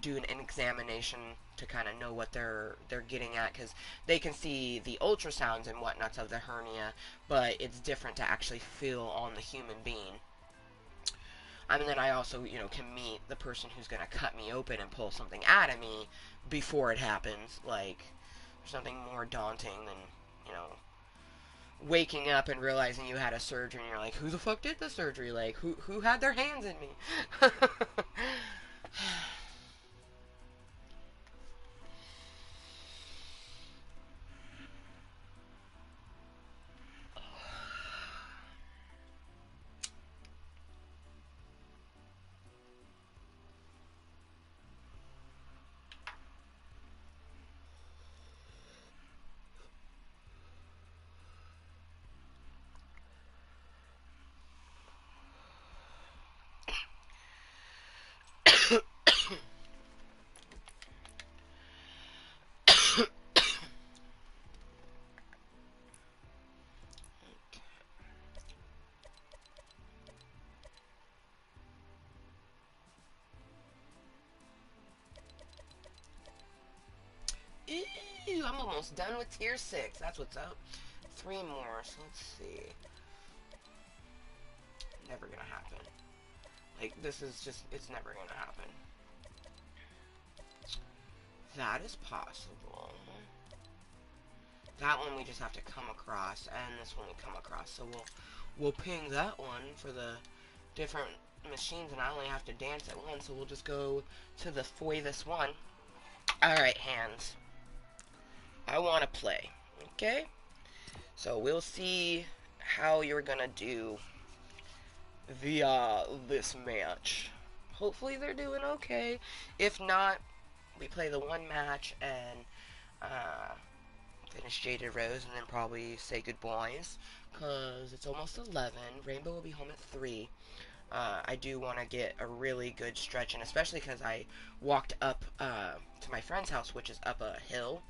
do an examination to kind of know what they're getting at, because they can see the ultrasounds and whatnots of the hernia, but it's different to actually feel on the human being. And then I also, can meet the person who's going to cut me open and pull something out of me before it happens. Like, there's nothing more daunting than, waking up and realizing you had a surgery, and you're like, who the fuck did the surgery? Like, who had their hands in me? Ew, I'm almost done with tier 6. That's what's up. 3 more, so let's see. Never gonna happen. Like, this is just, it's never gonna happen. That is possible. That one we just have to come across, and this one we come across. So we'll ping that one for the different machines, and I only have to dance at one, so we'll just go to the this one. Alright, hands. I want to play. Okay? So we'll see how you're gonna do the this match. Hopefully they're doing okay. If not, we play the one match and finish Jaded Rose and then probably say goodbyes, because it's almost 11. Rainbow will be home at 3. I do want to get a really good stretch, and especially because I walked up to my friend's house, which is up a hill,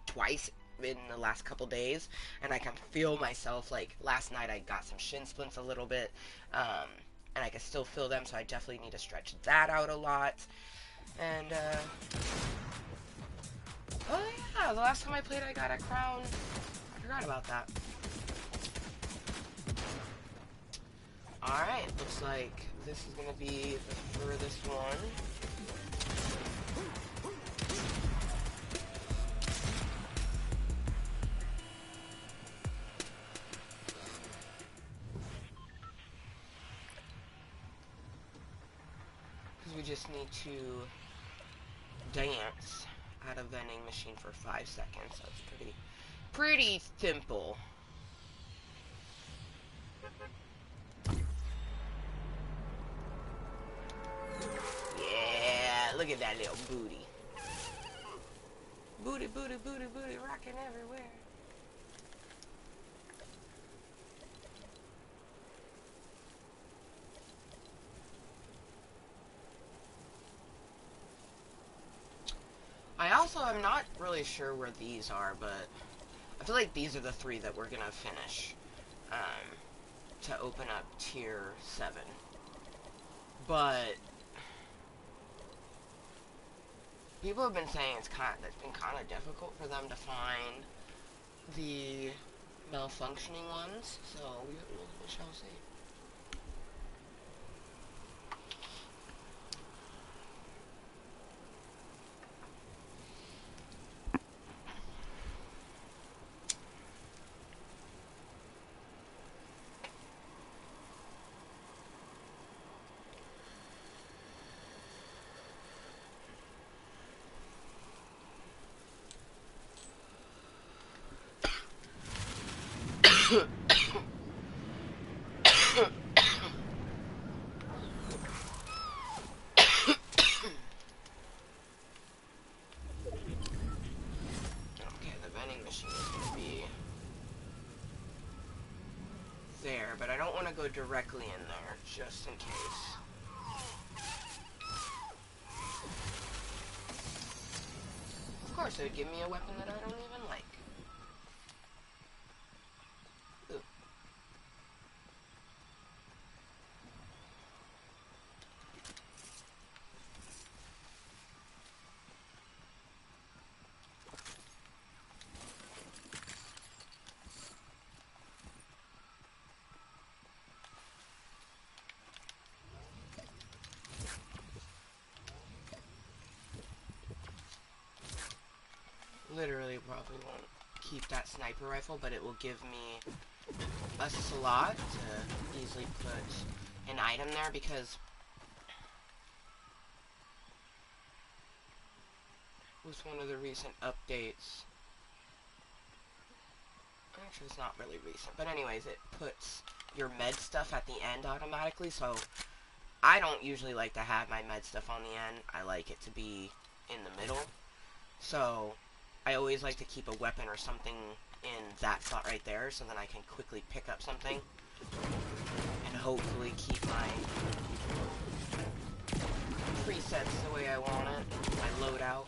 twice in the last couple days, and I can feel myself. Like last night I got some shin splints a little bit, and I can still feel them, so I definitely need to stretch that out a lot. And oh yeah, the last time I played I got a crown. I forgot about that. Alright, looks like this is gonna be the furthest one. Because we just need to dance at a vending machine for 5 seconds, so it's pretty simple. Yeah, look at that little booty. Booty, booty, booty, booty, rocking everywhere. I also am not really sure where these are, but I feel like these are the 3 that we're gonna finish to open up tier 7. But people have been saying it's been kind of difficult for them to find the malfunctioning ones, so we shall see. There, but I don't want to go directly in there, just in case. Of course, it would give me a weapon that I don't even like. Ooh. Literally probably won't keep that sniper rifle, but it will give me a slot to easily put an item there, because with one of the recent updates, actually it's not really recent, but anyways, it puts your med stuff at the end automatically, so I don't usually like to have my med stuff on the end. I like it to be in the middle, so I always like to keep a weapon or something in that spot right there, so then I can quickly pick up something and hopefully keep my presets the way I want it, my loadout.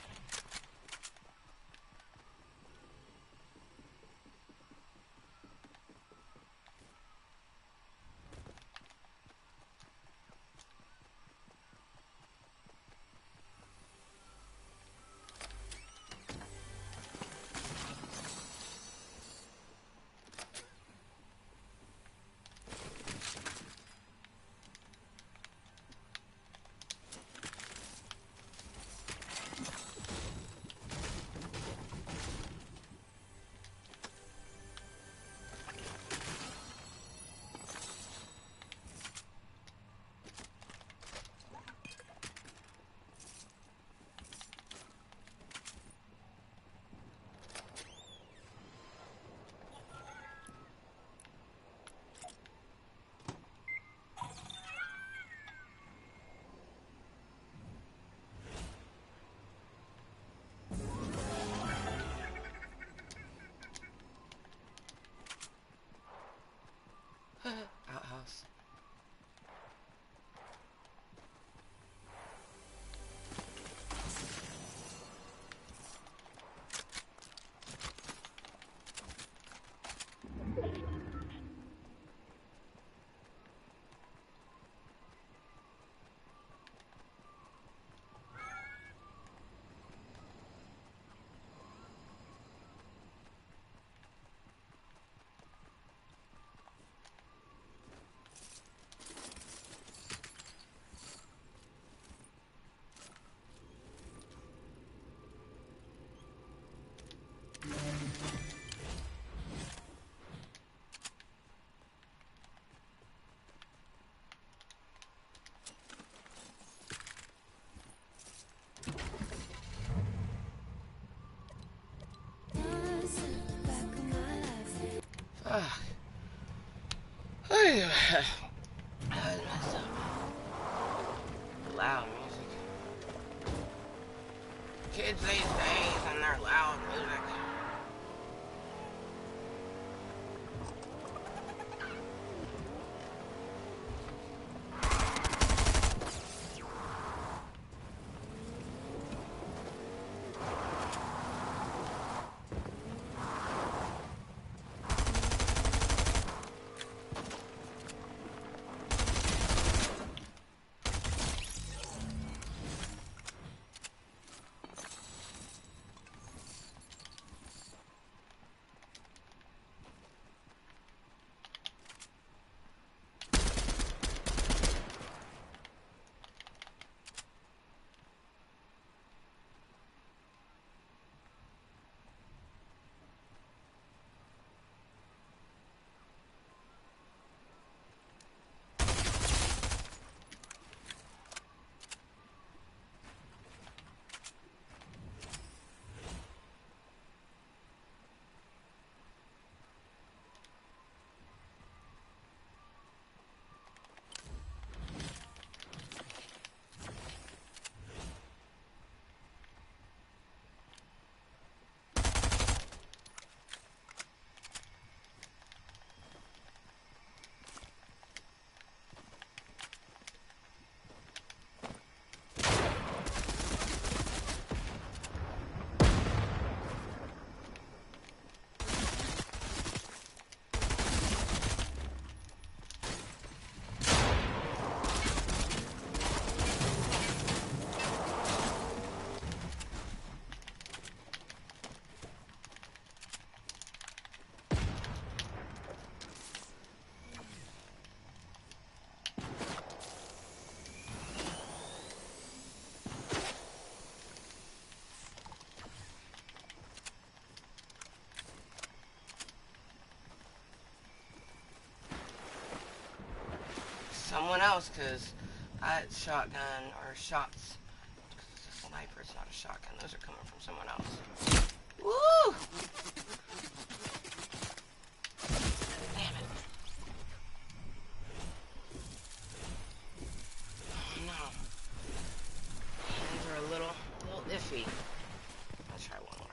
Loud music. Kids these days and their loud music. Someone else, because that shotgun, or shots, because it's a sniper, it's not a shotgun, those are coming from someone else. Woo! Damn it. Oh no. Hands are a little iffy. Let's try one more.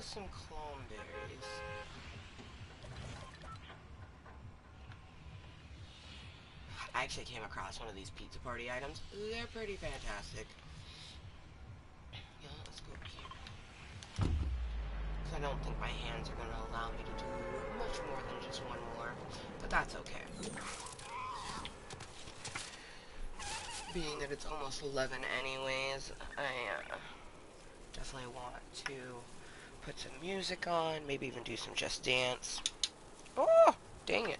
Some clone berries. I actually came across one of these pizza party items. They're pretty fantastic. Yeah, let's go over here. Because I don't think my hands are going to allow me to do much more than just one more. But that's okay. Being that it's almost 11 anyways, I definitely want to put some music on, maybe even do some Just Dance. Oh, dang it.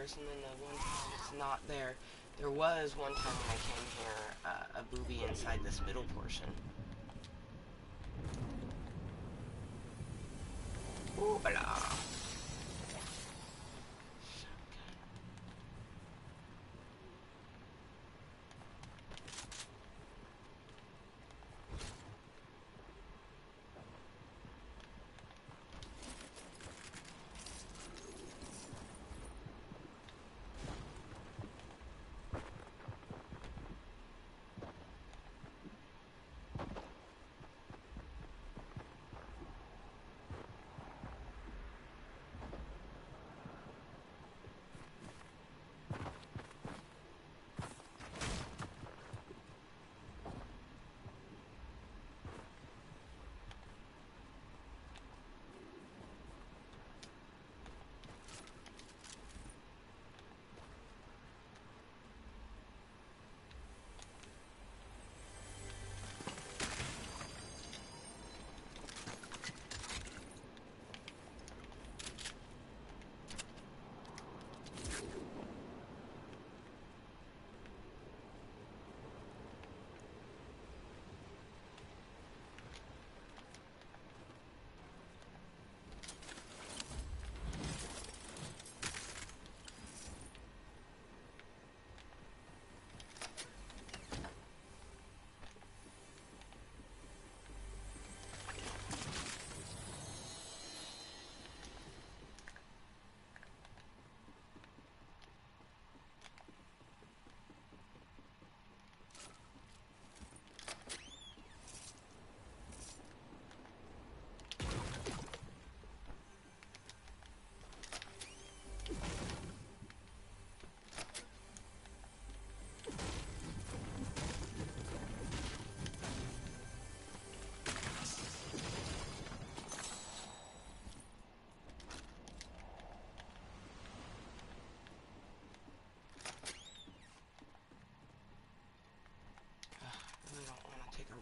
course, and then the one time it's not there. There was one time when I came here, a booby inside this middle portion. Ooh, blah.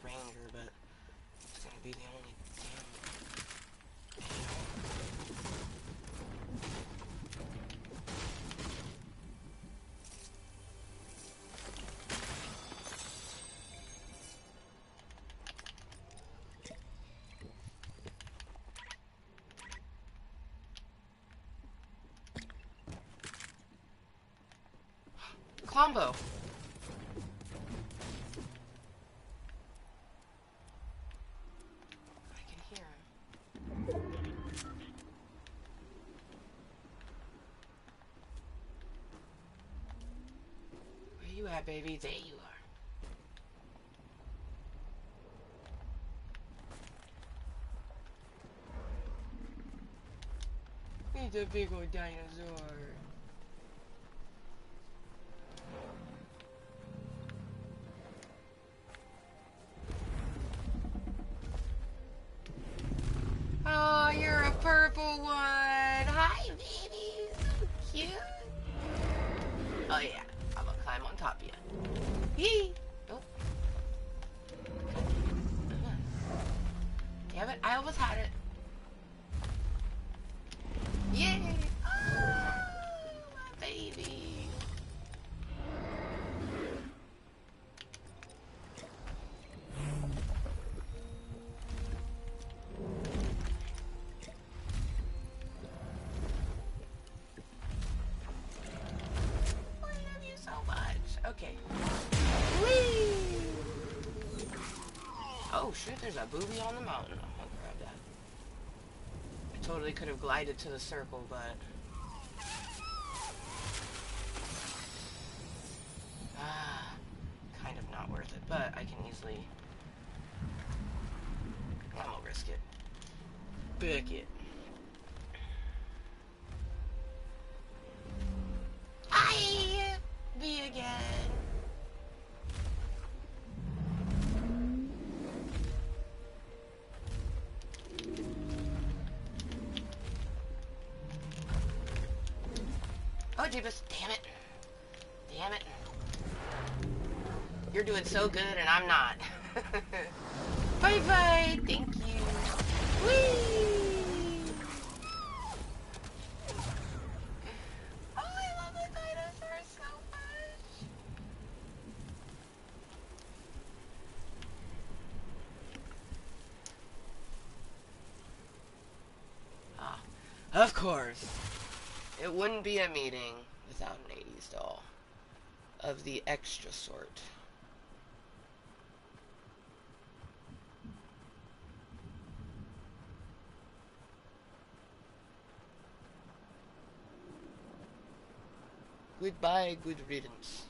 Ranger, but it's gonna be the only Combo. Baby, there you are. He's a big old dinosaur. Oh, you're a purple one. Hi, baby. So cute. Oh, yeah. I'm gonna climb on top of you. Yee! Oh. Damn it, I almost had it. Yay! Oh, my baby. I love you so much. Okay. Whee! Oh shit, there's a booby on the mountain. I'm gonna grab that. I totally could have glided to the circle, but... kind of not worth it, but I can easily... I'm gonna risk it. Book it. I be again. Oh, Jeebus. Damn it. Damn it. You're doing so good and I'm not. Bye-bye. Thank you. Whee! Oh, I love Of course, it wouldn't be a meeting without an 80s doll. Of the extra sort. Goodbye, good riddance.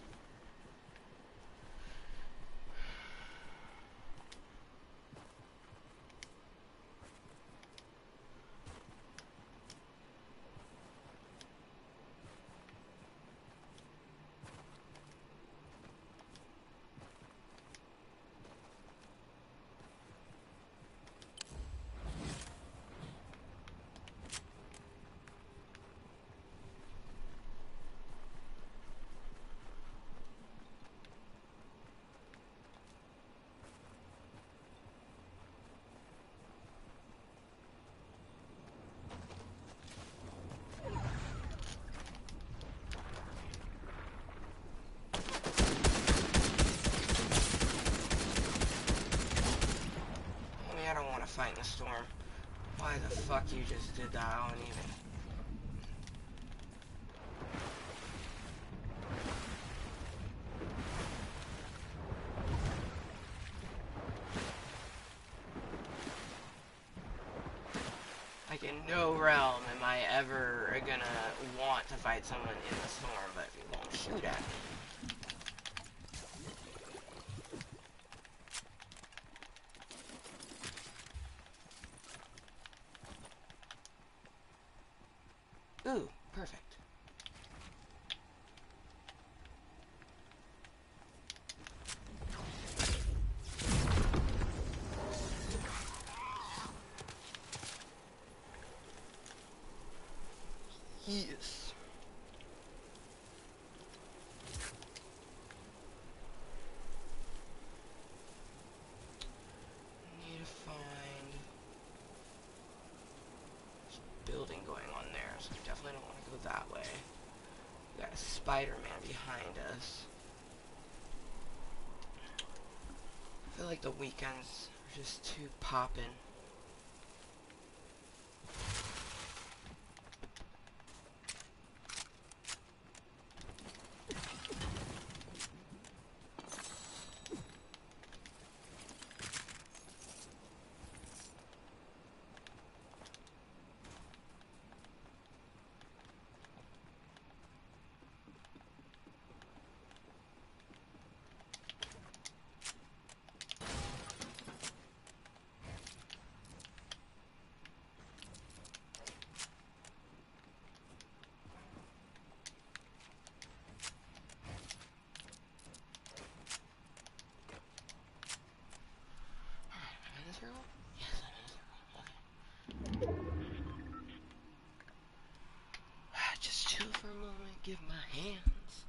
I don't want to fight in the storm. Why the fuck you just did that? I don't even... Like, in no realm am I ever gonna want to fight someone in the storm, but you won't shoot at me. Ooh, perfect. Yes. Need to find... There's a building going on there, so we definitely don't want to go that way. We got a Spider-Man behind us. I feel like the weekends are just too poppin'. Just chill for a moment, give my hands.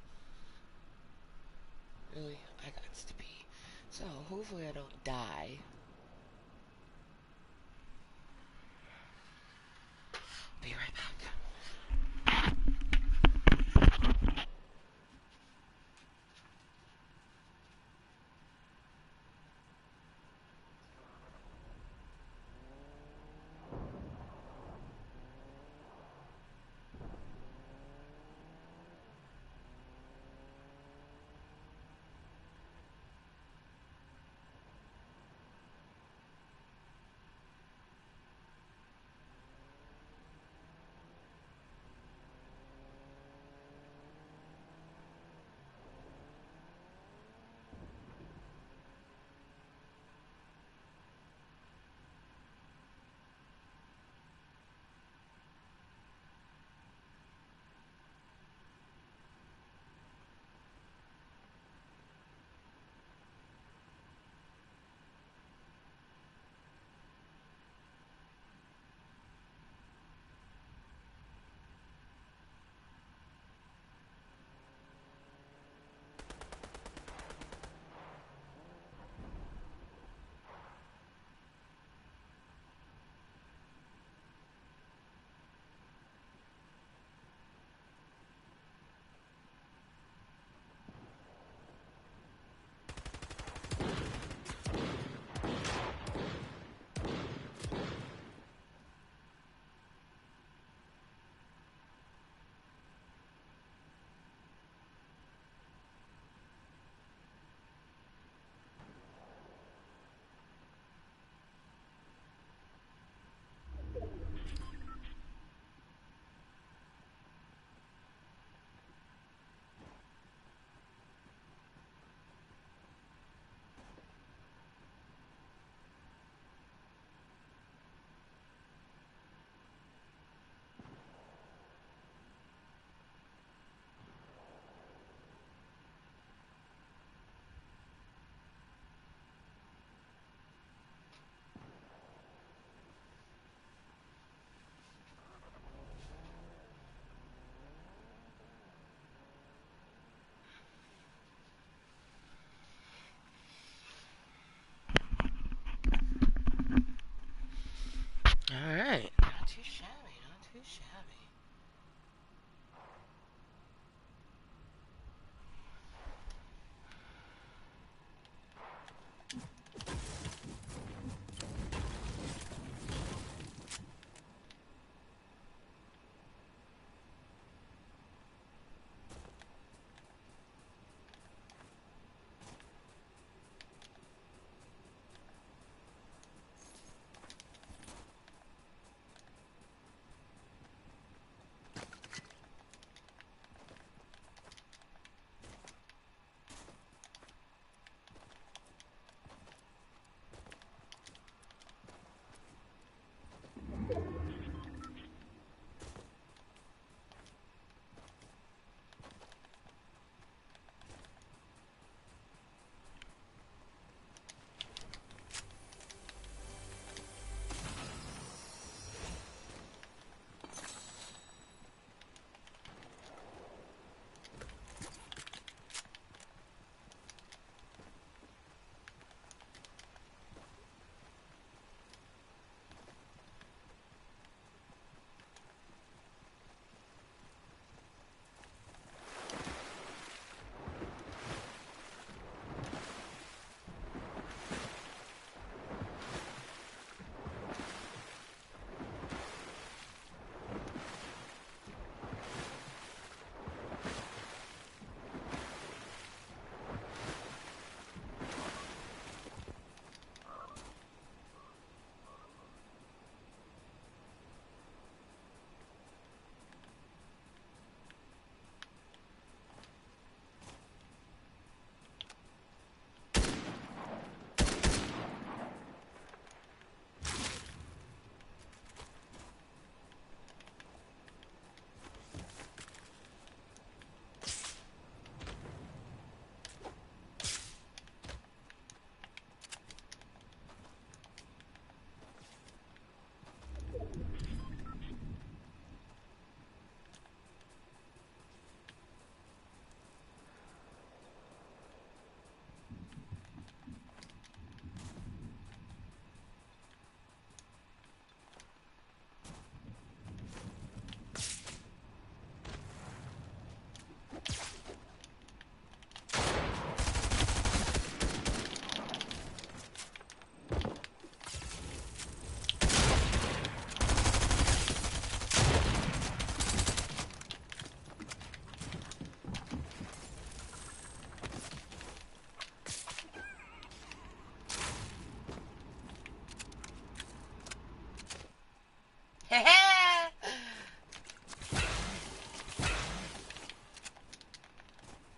Really, I got to pee. So, hopefully I don't die. Be right back.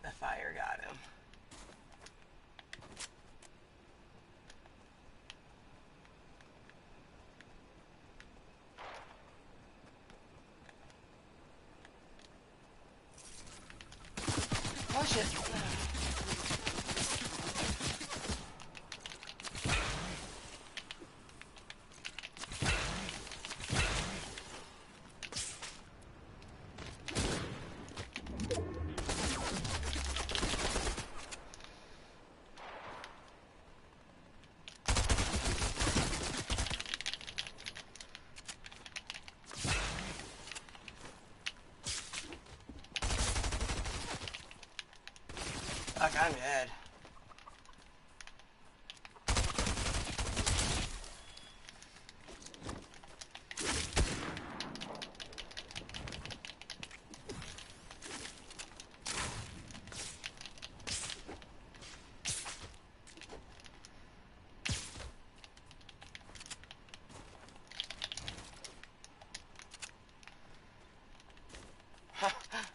The fire got him. Oh shit. Fuck, I'm dead.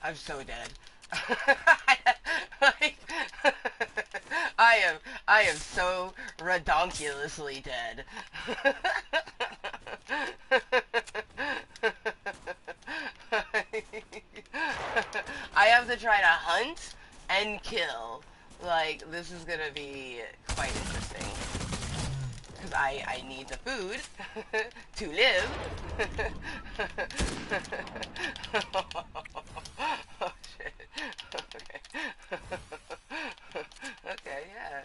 I'm so dead. Like, I am so redonkulously dead. I have to try to hunt and kill. Like, this is gonna be quite interesting. Because I need the food to live. Oh shit. Okay. Okay, yeah.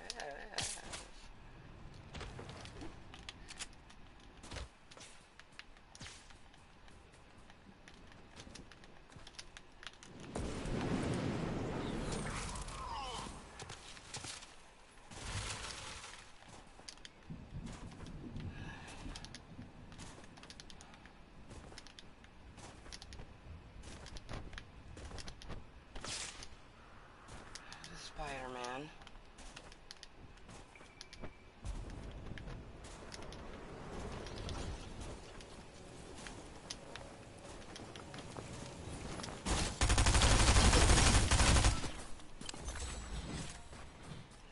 Spider-Man.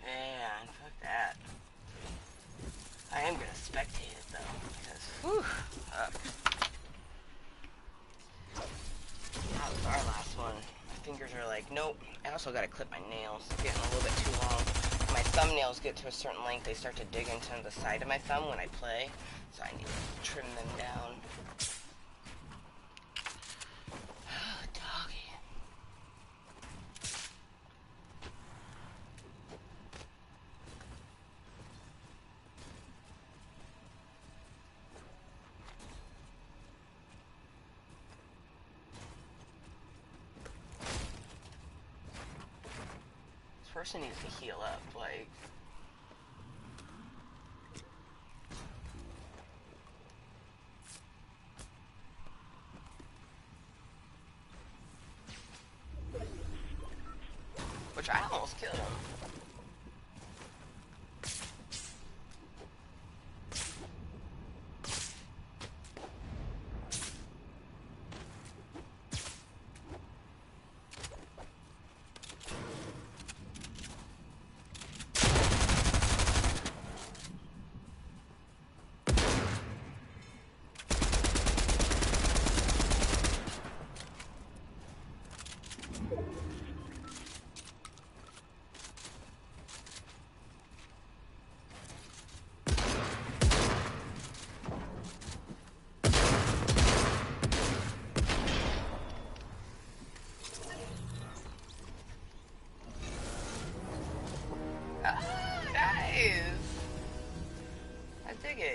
Man, fuck that. I am gonna spectate it though, because whew. That was our last one. My fingers are like, nope. I also gotta clip my nails. It's getting a little bit too long. My thumbnails get to a certain length, they start to dig into the side of my thumb when I play, so I need to trim them down. Oh, doggy. This person needs to heal up, like... Which I almost killed him.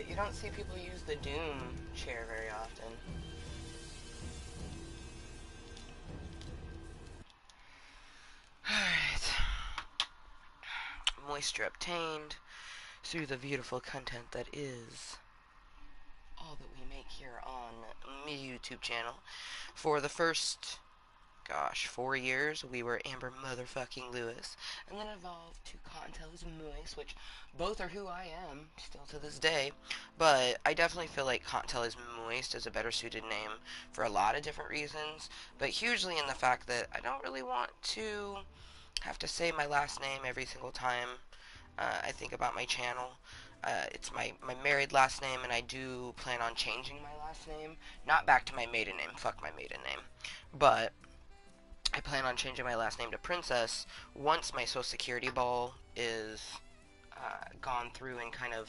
You don't see people use the Doom chair very often. Alright. Moisture obtained through the beautiful content that is all that we make here on my YouTube channel. For the first gosh, 4 years, we were Amber Motherfucking Lewis, and then evolved to Contentale's Mooiisstt, which both are who I am, still to this day, but I definitely feel like Contentale's Mooiisstt is a better suited name for a lot of different reasons, but hugely in the fact that I don't really want to have to say my last name every single time I think about my channel. It's my married last name, and I do plan on changing my last name. Not back to my maiden name. Fuck my maiden name. But I plan on changing my last name to Princess once my Social Security ball is gone through and kind of.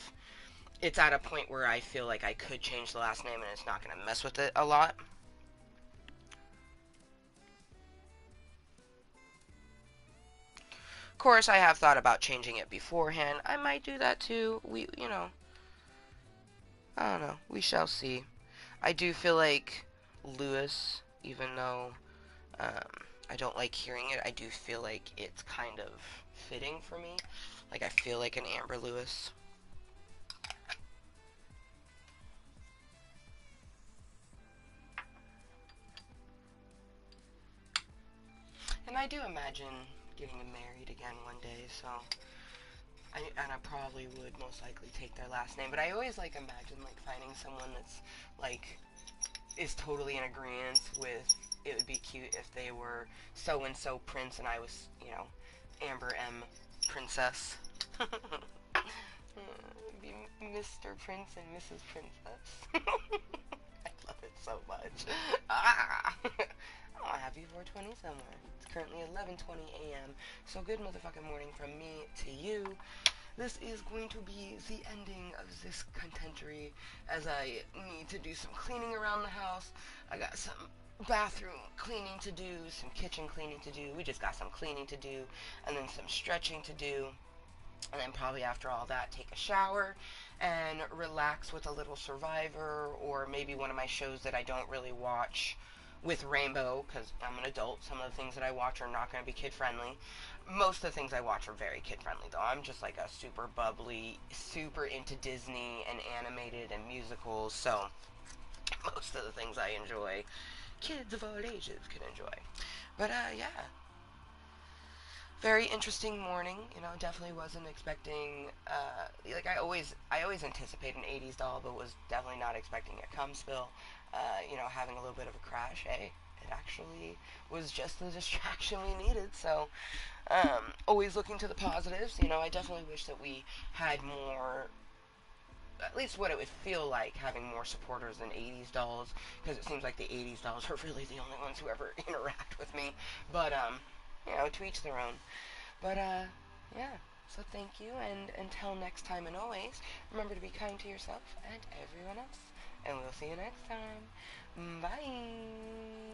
It's at a point where I feel like I could change the last name and it's not going to mess with it a lot. Of course, I have thought about changing it beforehand. I might do that too. I don't know. We shall see. I do feel like Lewis, even though um, I don't like hearing it, I do feel like it's kind of fitting for me. Like, I feel like an Amber Lewis. And I do imagine getting married again one day, so I probably would most likely take their last name. But I always like imagine like finding someone that's like is totally in agreement with. It would be cute if they were so and so Prince and I was, Amber M Princess. Be Mr. Prince and Mrs. Princess. I love it so much. Ah! Oh, happy 420 somewhere. It's currently 11:20 a.m. So good motherfucking morning from me to you. This is going to be the ending of this contentory as I need to do some cleaning around the house. I got some bathroom cleaning to do, some kitchen cleaning to do. We just got some cleaning to do, and then some stretching to do. And then probably after all that, take a shower and relax with a little Survivor or maybe one of my shows that I don't really watch with Rainbow because I'm an adult. Some of the things that I watch are not going to be kid friendly. Most of the things I watch are very kid friendly though. I'm just like a super bubbly, super into Disney and animated and musicals, so most of the things I enjoy, kids of all ages can enjoy. But yeah, very interesting morning. Definitely wasn't expecting. Like I always anticipate an '80s doll, but was definitely not expecting a cum spill. Having a little bit of a crash. Hey, it actually was just the distraction we needed. So, always looking to the positives. I definitely wish that we had more. At least what it would feel like having more supporters than '80s dolls, because it seems like the '80s dolls are really the only ones who ever interact with me. But to each their own. But, yeah. So thank you, and until next time and always, remember to be kind to yourself and everyone else. And we'll see you next time. Bye!